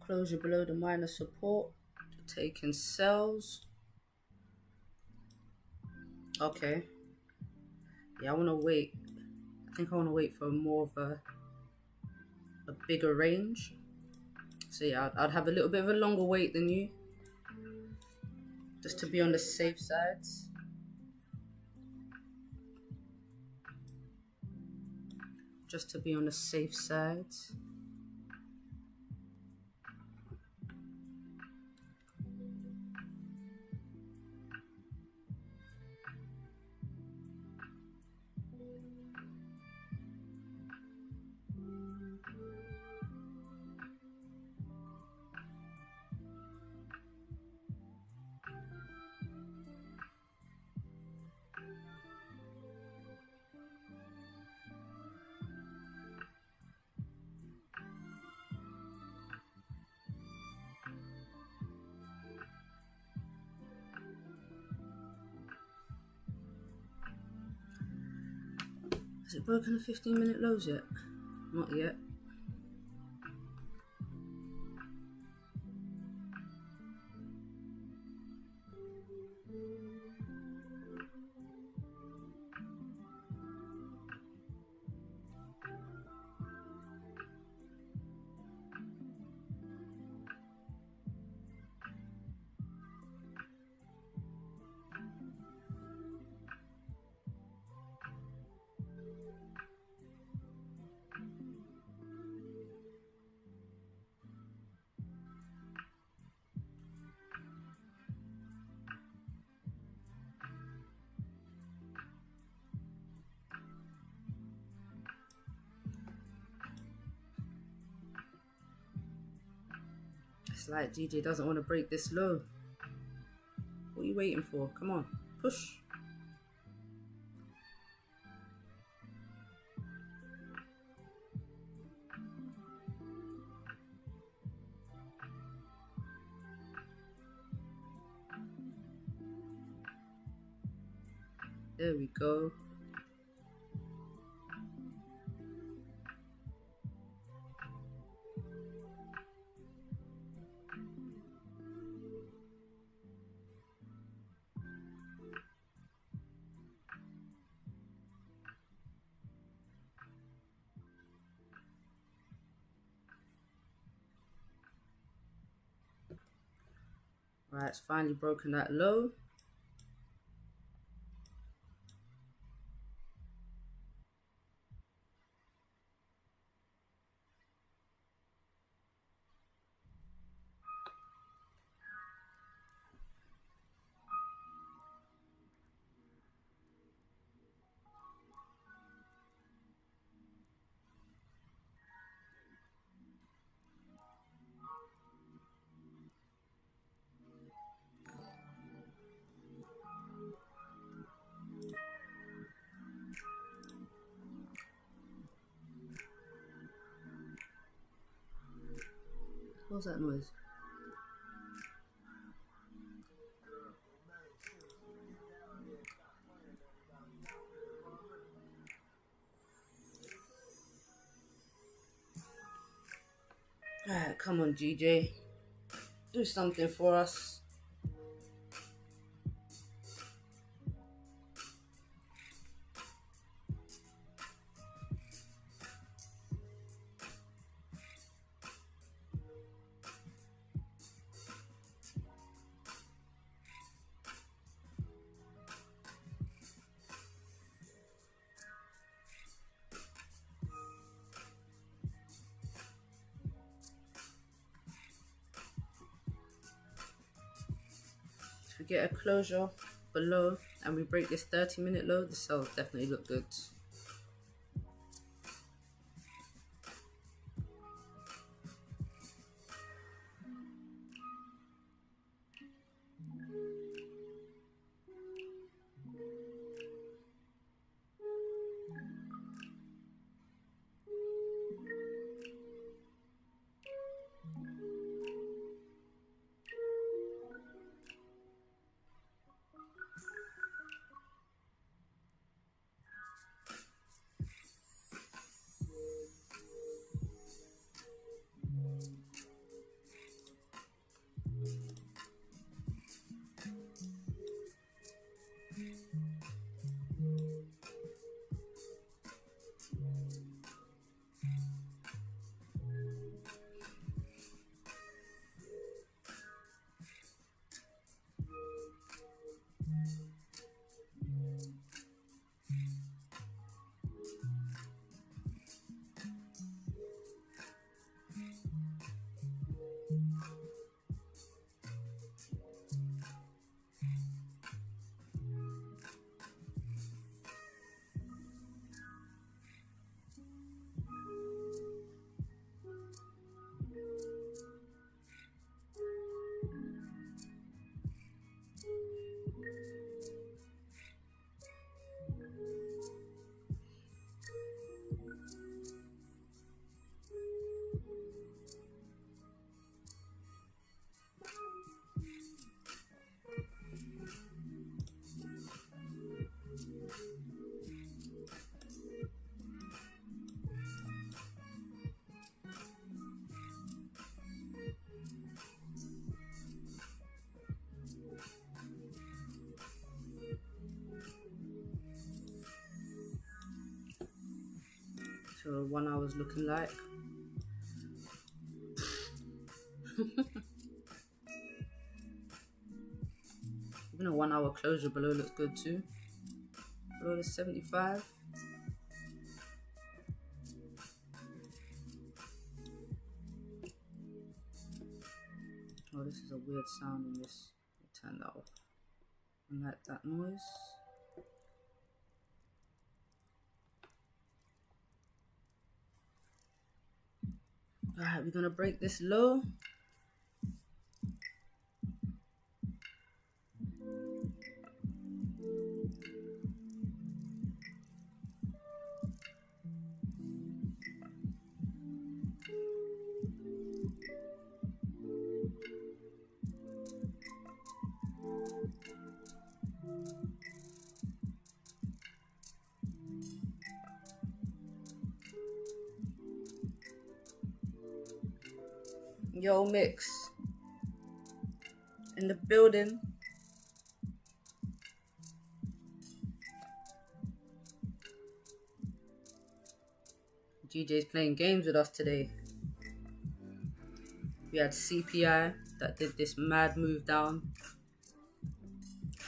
Closure below the minor support. Taking sells. Okay. Yeah, I want to wait. I think I want to wait for more of a bigger range. So yeah, I'd have a little bit of a longer wait than you. Just to be on the safe side. Just to be on the safe side. Has it broken the 15-minute lows yet? Not yet. It's like DJ doesn't want to break this low. What are you waiting for? Come on, push. There we go. Right, it's finally broken that low. What was that noise? Alright, come on, GJ. Do something for us. If we get a closure below and we break this 30-minute low, the sell definitely look good. So 1 hour's looking like. Even a 1 hour closure below looks good too. Below the 75. Oh, this is a weird sound in this. Turn that off. I like that noise. Alright, we're gonna break this low. Yo, Mix in the building. GJ's playing games with us today. We had CPI that did this mad move down,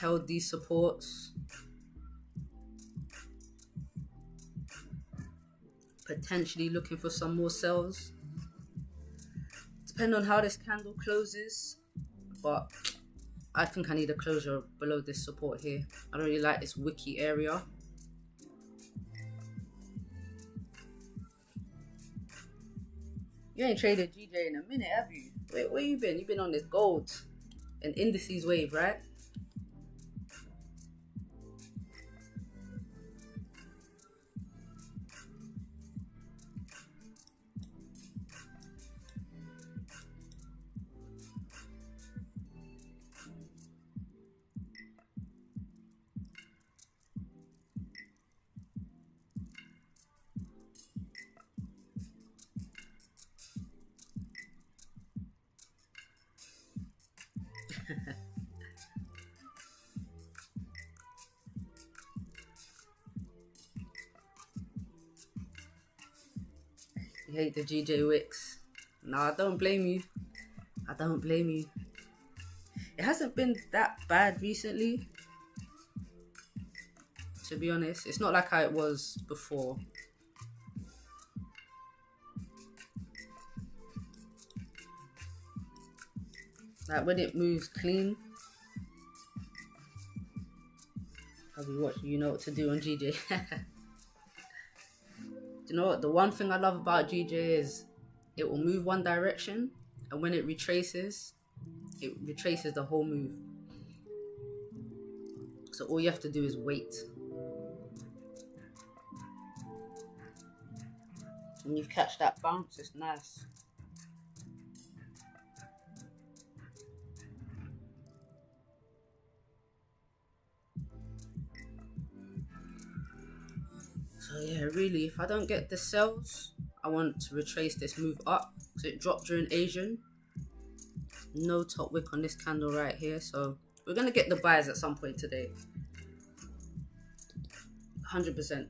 held these supports, potentially looking for some more sells. Depending on how this candle closes, but I think I need a closure below this support here. I don't really like this wicky area. You ain't traded GJ in a minute, have you? Where you been? You've been on this gold and indices wave, right? You hate the GJ Wicks. Nah, I don't blame you. I don't blame you. It hasn't been that bad recently, to be honest. It's not like how it was before. Like when it moves clean. I'll be watching you know what to do on GJ. You know what? The one thing I love about GJ is it will move one direction, and when it retraces the whole move. So all you have to do is wait. And you catch that bounce, it's nice. So yeah, really, if I don't get the sells, I want to retrace this move up because it dropped during Asian. No top wick on this candle right here, so we're gonna get the buys at some point today. 100%.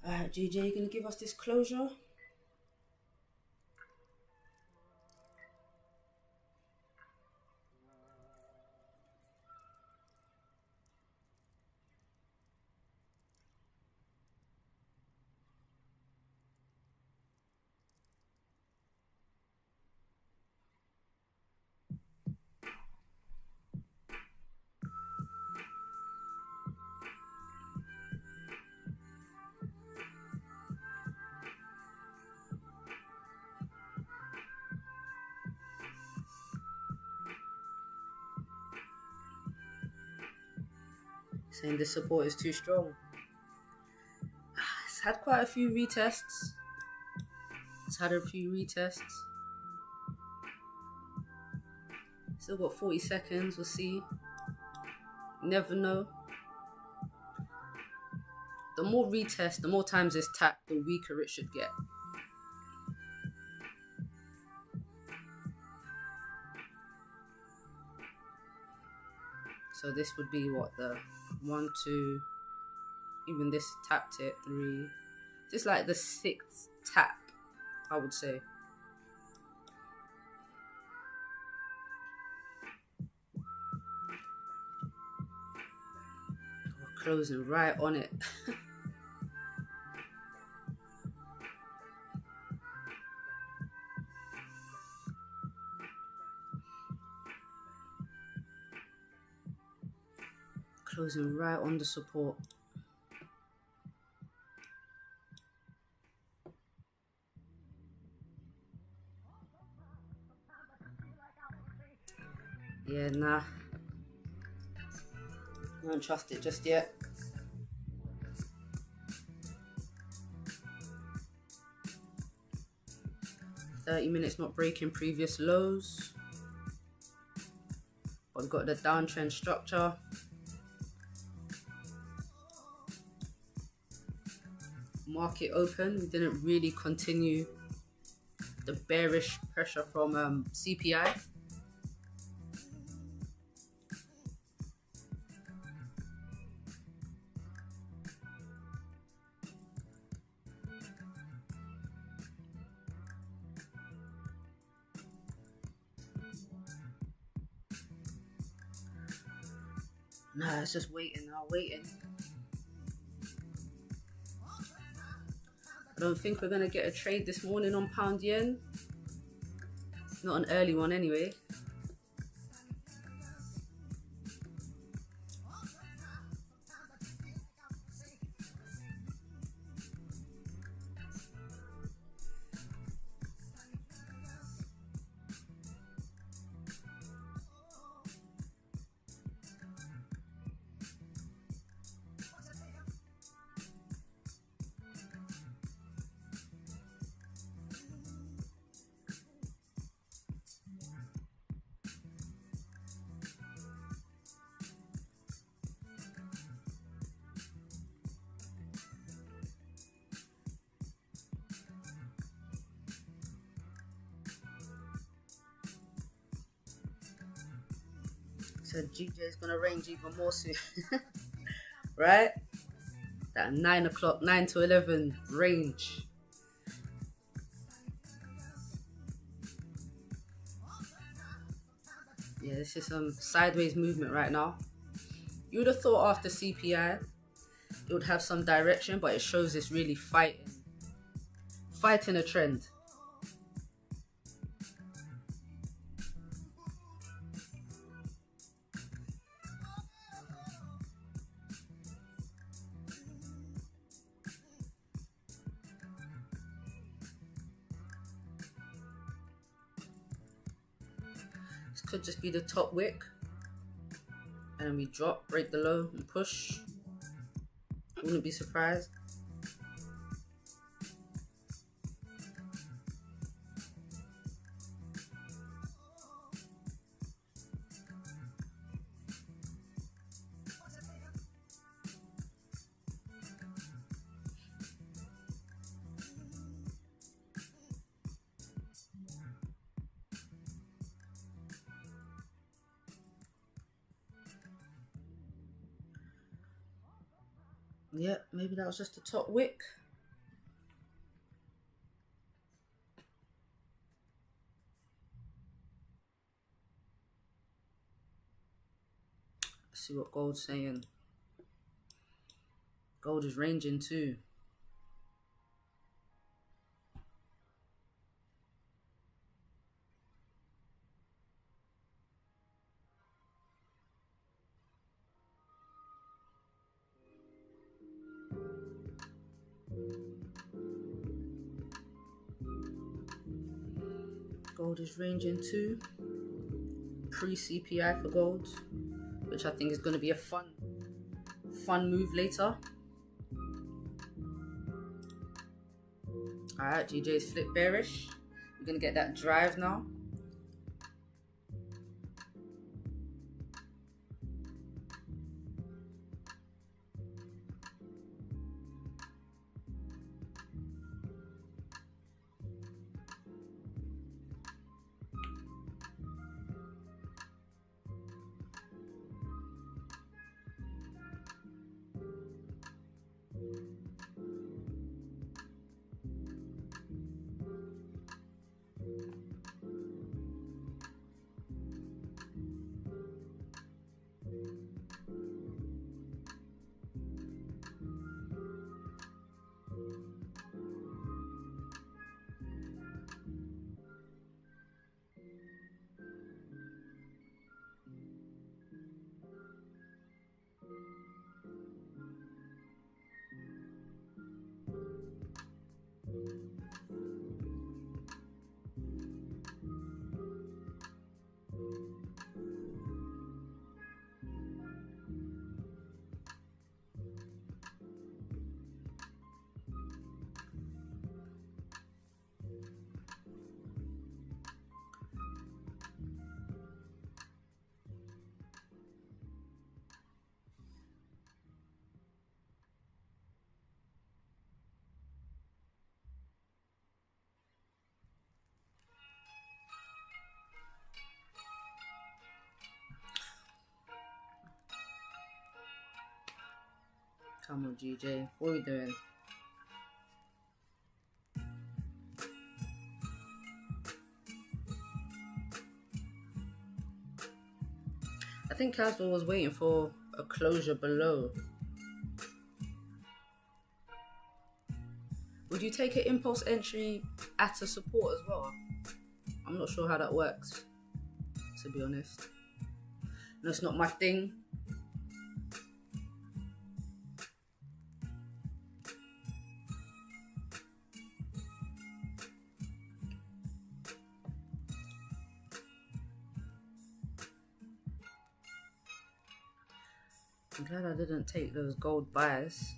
Alright, GJ, you gonna give us this closure? saying this support is too strong. It's had quite a few retests. Still got 40 seconds, we'll see. Never know. The more retest, the more times it's tapped, the weaker it should get. So this would be what, the 1, 2, even this tapped it, 3. Just like the 6th tap, I would say. We're closing right on it. Closing right on the support. Yeah, nah. I don't trust it just yet. $30 not breaking previous lows. But we've got the downtrend structure. Market open. We didn't really continue the bearish pressure from CPI. Nah, it's just waiting now, waiting. I don't think we're going to get a trade this morning on pound yen. Not an early one anyway. So GJ is gonna range even more soon, right? That 9 o'clock, 9 to 11 range. Yeah, this is some sideways movement right now. You would have thought after CPI it would have some direction, but it shows it's really fighting a trend. This could just be the top wick, and then we drop, break the low and push. Wouldn't be surprised. Yeah, maybe that was just the top wick. Let's see what gold's saying. Gold is ranging too. Gold is ranging too. Pre-CPI for gold, which I think is going to be a fun fun move later. Alright, GJ's flip bearish. We're gonna get that drive now. Come on, GJ. What are we doing? I think Caswell was waiting for a closure below. Would you take an impulse entry at a support as well? I'm not sure how that works, to be honest. No, it's not my thing. I'm glad I didn't take those gold buys.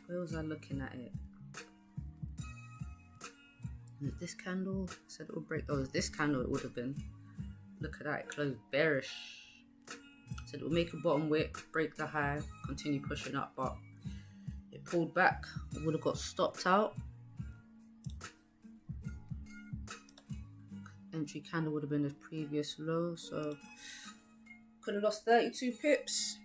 Where was I looking at it? Is it this candle? I said it would break. Oh, this candle it would have been. Look at that, it closed bearish. Said it will make a bottom wick, break the high, continue pushing up, but it pulled back. I would have got stopped out. Entry candle would have been the previous low, so could have lost 32 pips.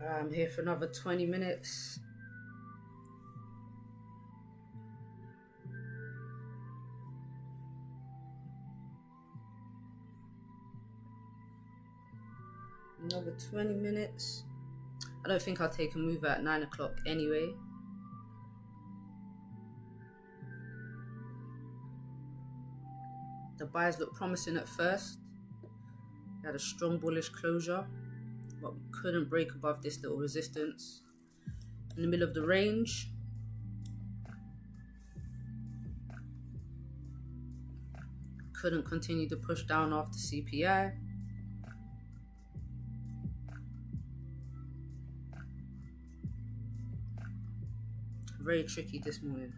I'm here for another 20 minutes. Another 20 minutes. I don't think I'll take a move at 9 o'clock anyway. The buys look promising at first. We had a strong bullish closure, but we couldn't break above this little resistance in the middle of the range. Couldn't continue to push down after CPI. Very tricky this morning.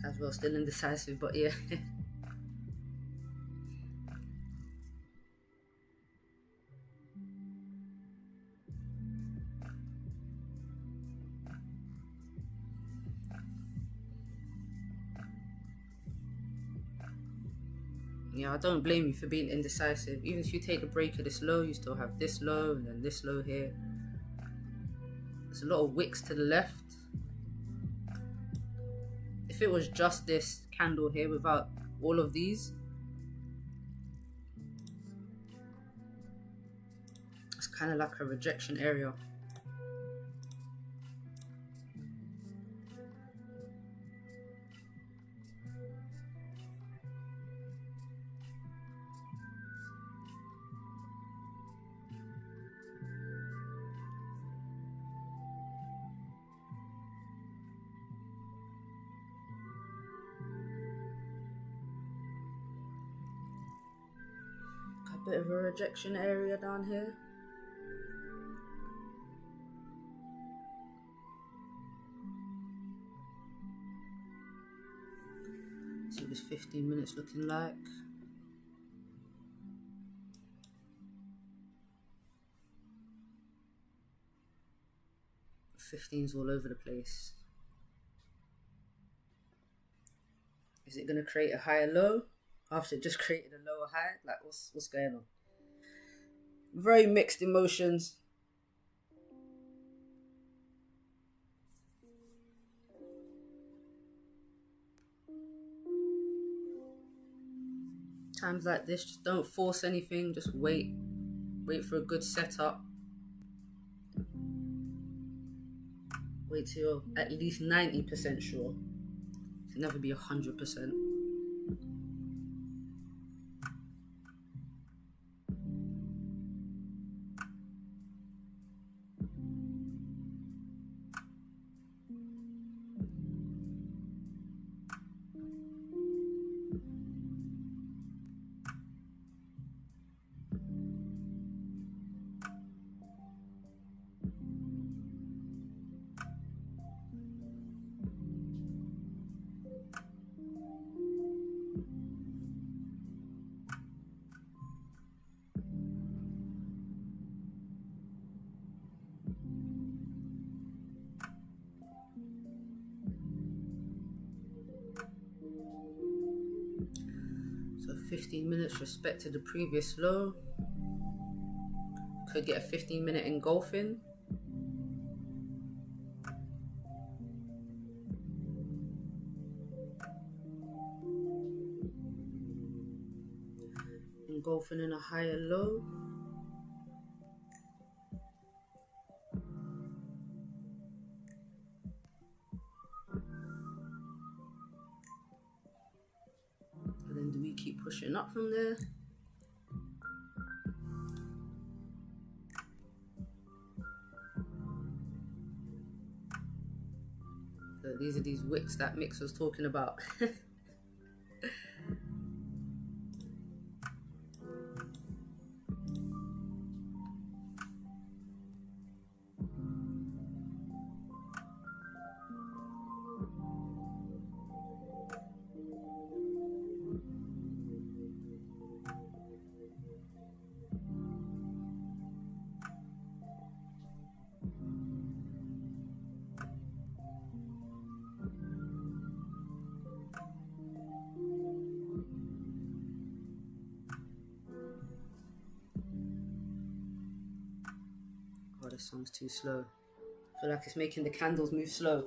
As well, still indecisive, but yeah. Yeah, I don't blame you for being indecisive. Even if you take the break of this low, you still have this low and then this low here. There's a lot of wicks to the left. If it was just this candle here without all of these, it's kind of like a rejection area. A bit of a rejection area down here. See what this 15 minutes looking like. Fifteen's all over the place. Is it gonna create a higher low after it just created a lower high? Like what's going on? Very mixed emotions. Times like this, just don't force anything, just wait for a good setup. Wait till you're at least 90% sure. It can never be 100%. So 15 minutes respect to the previous low. Could get a 15-minute engulfing. Engulfing in a higher low. And then do we keep pushing up from there? So these are these wicks that Mix was talking about. Oh, this song's too slow. I feel like it's making the candles move slow.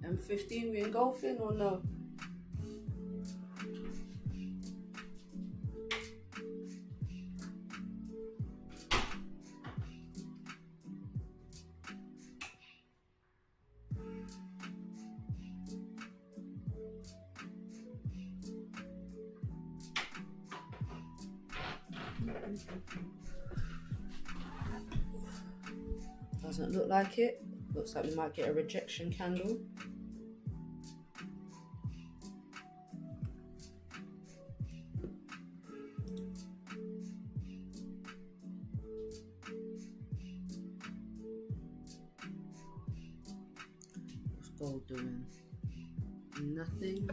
M15, we engulfing or no? Doesn't look like it. Looks like we might get a rejection candle. What's gold doing? Nothing.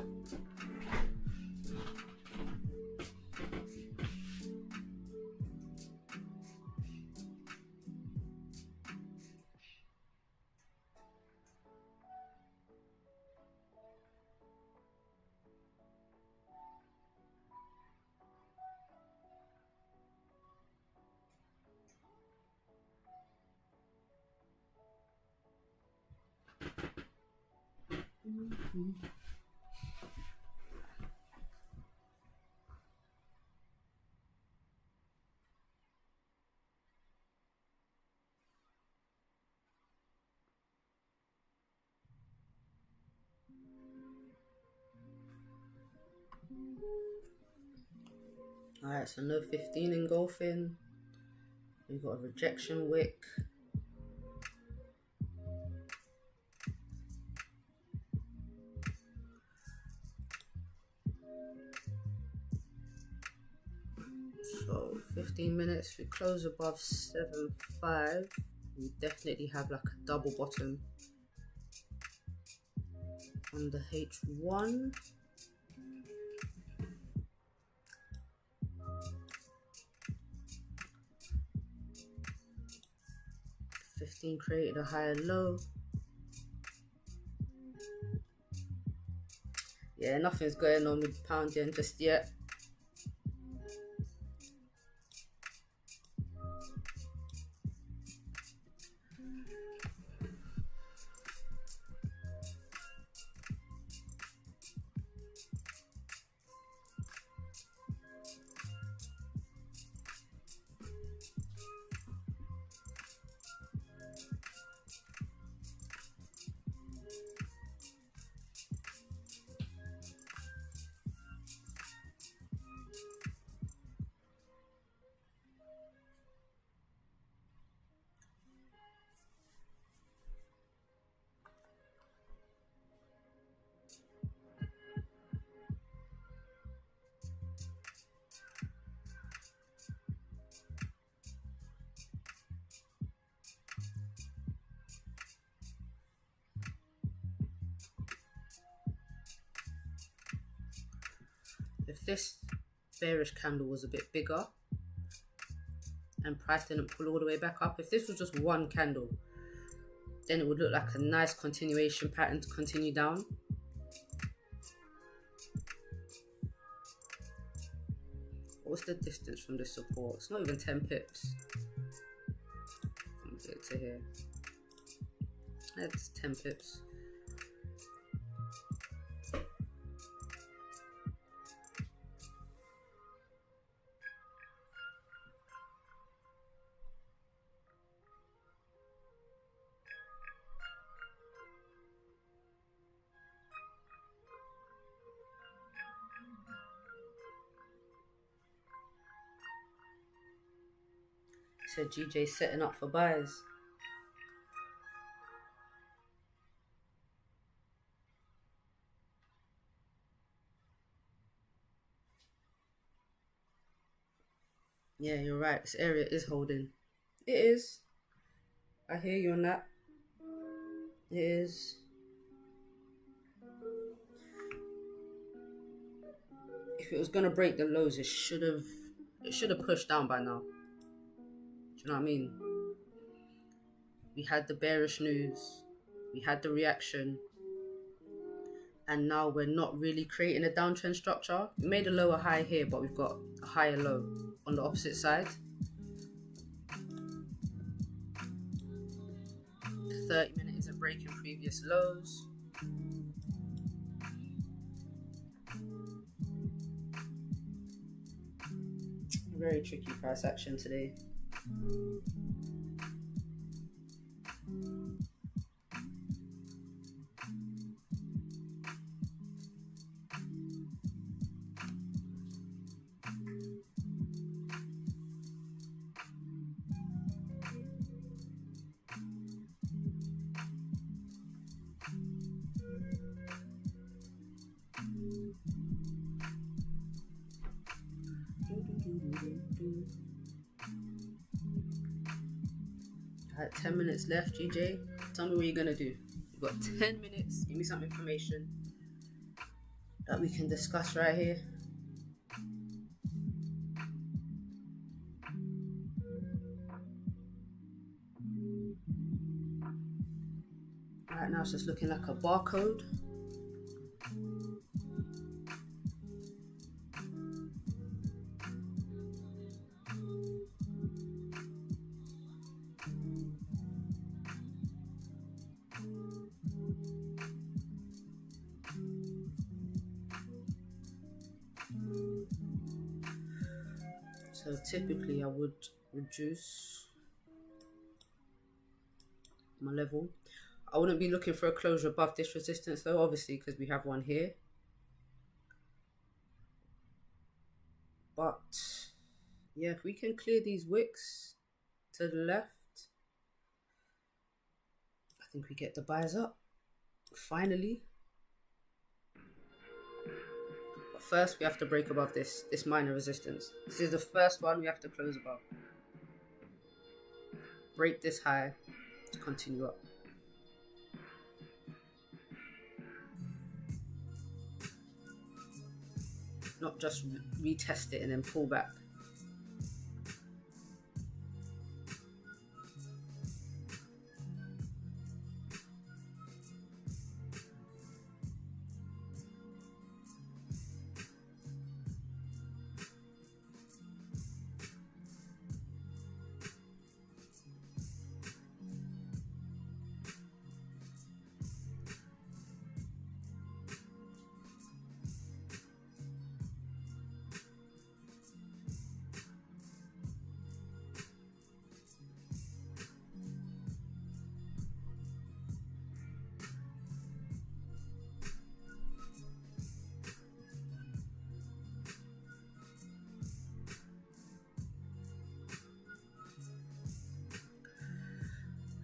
Alright, so no 15 engulfing. We've got a rejection wick. So 15 minutes, we close above 7.5. We definitely have like a double bottom on the H1. 15 created a higher low. Yeah, nothing's going on with pound yen just yet. If this bearish candle was a bit bigger and price didn't pull all the way back up, if this was just one candle, then it would look like a nice continuation pattern to continue down. What's the distance from this support? It's not even 10 pips. From here to here. That's 10 pips. So GJ setting up for buys. Yeah, you're right. This area is holding. It is. I hear you on that. It is. If it was gonna break the lows, it should have pushed down by now. Do you know what I mean? We had the bearish news, we had the reaction, and now we're not really creating a downtrend structure. We made a lower high here, but we've got a higher low on the opposite side. The 30-minute isn't breaking previous lows. Very tricky price action today. Alright, 10 minutes left, GJ. Tell me what you're gonna do. You've got 10 minutes. Give me some information. that we can discuss right here. Right now it's just looking like a barcode. So typically I would reduce my level. I wouldn't be looking for a closure above this resistance though, obviously, because we have one here. But yeah, if we can clear these wicks to the left, I think we get the buys up, finally. But first we have to break above this minor resistance. This is the first one we have to close above. Break this high to continue up. Not just retest it and then pull back.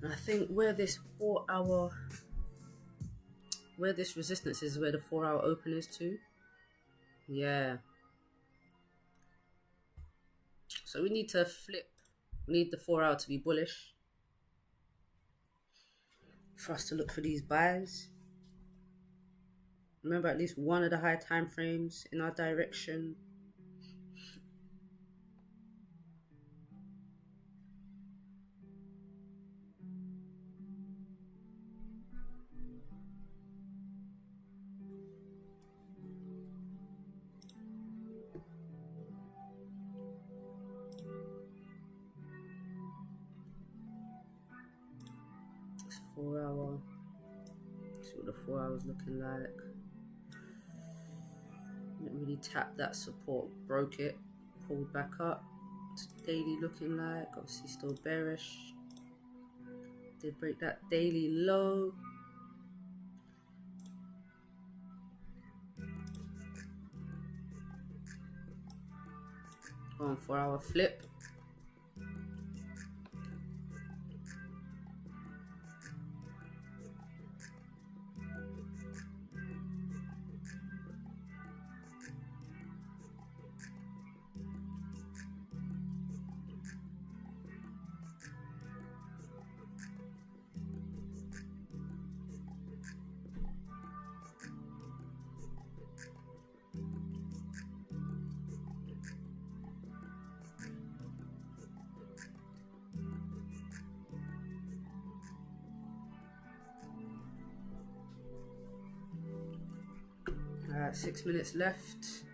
And I think where this resistance is where the 4-hour open is too. Yeah. So we need to flip. We need the 4-hour to be bullish for us to look for these buys. Remember at least one of the high time frames in our direction. This 4-hour. See what the 4 hours looking like. Didn't really tap that support, broke it, pulled back up. What's daily looking like? Obviously still bearish. Did break that daily low. On 4-hour flip. Alright, 6 minutes left.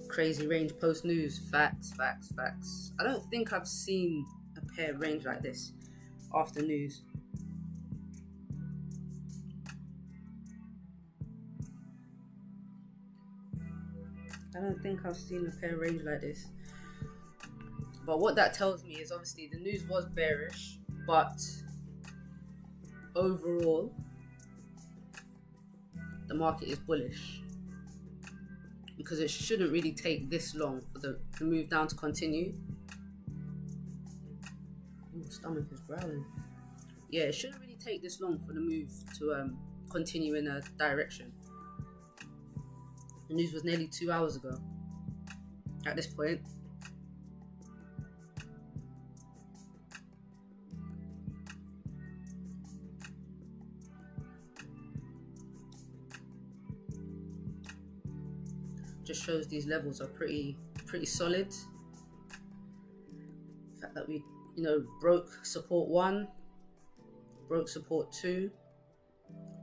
Crazy range post news. Facts. I don't think I've seen a pair range like this after news. I don't think I've seen a pair range like this But what that tells me is obviously the news was bearish, but overall the market is bullish, because it shouldn't really take this long for the move down to continue. Oh, stomach is growling. Yeah, it shouldn't really take this long for the move to continue in a direction. The news was nearly 2 hours ago at this point. Just shows these levels are pretty solid. The fact that we, broke support 1, broke support 2,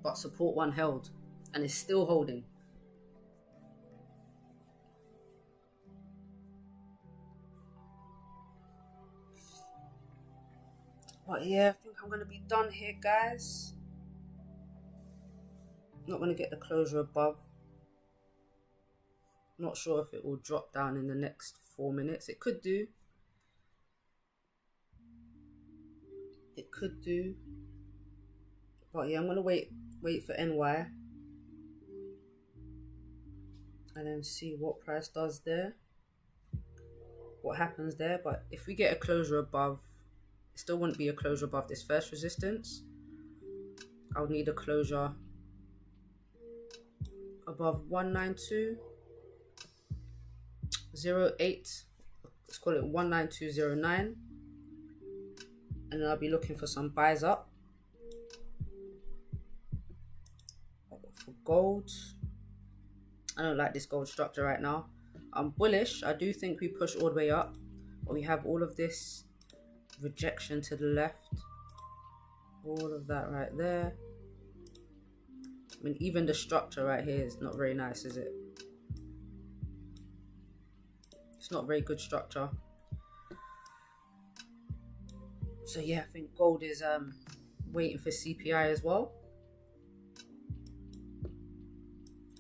but support 1 held and is still holding. But yeah, I think I'm going to be done here, guys. Not going to get the closure above. Not sure if it will drop down in the next 4 minutes. It could do. It could do. But yeah, I'm going to wait for NY. And then see what price does there. What happens there. But if we get a closure above, it still wouldn't be a closure above this first resistance. I would need a closure above 192.08. Let's call it 192.09. And then I'll be looking for some buys up. For gold, I don't like this gold structure right now. I'm bullish. I do think we push all the way up, but we have all of this rejection to the left. All of that right there. I mean, even the structure right here is not very nice, is it? It's not very good structure. So yeah, I think gold is waiting for CPI as well.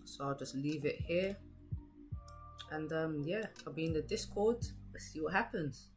So I'll just leave it here. And yeah, I'll be in the Discord. Let's see what happens.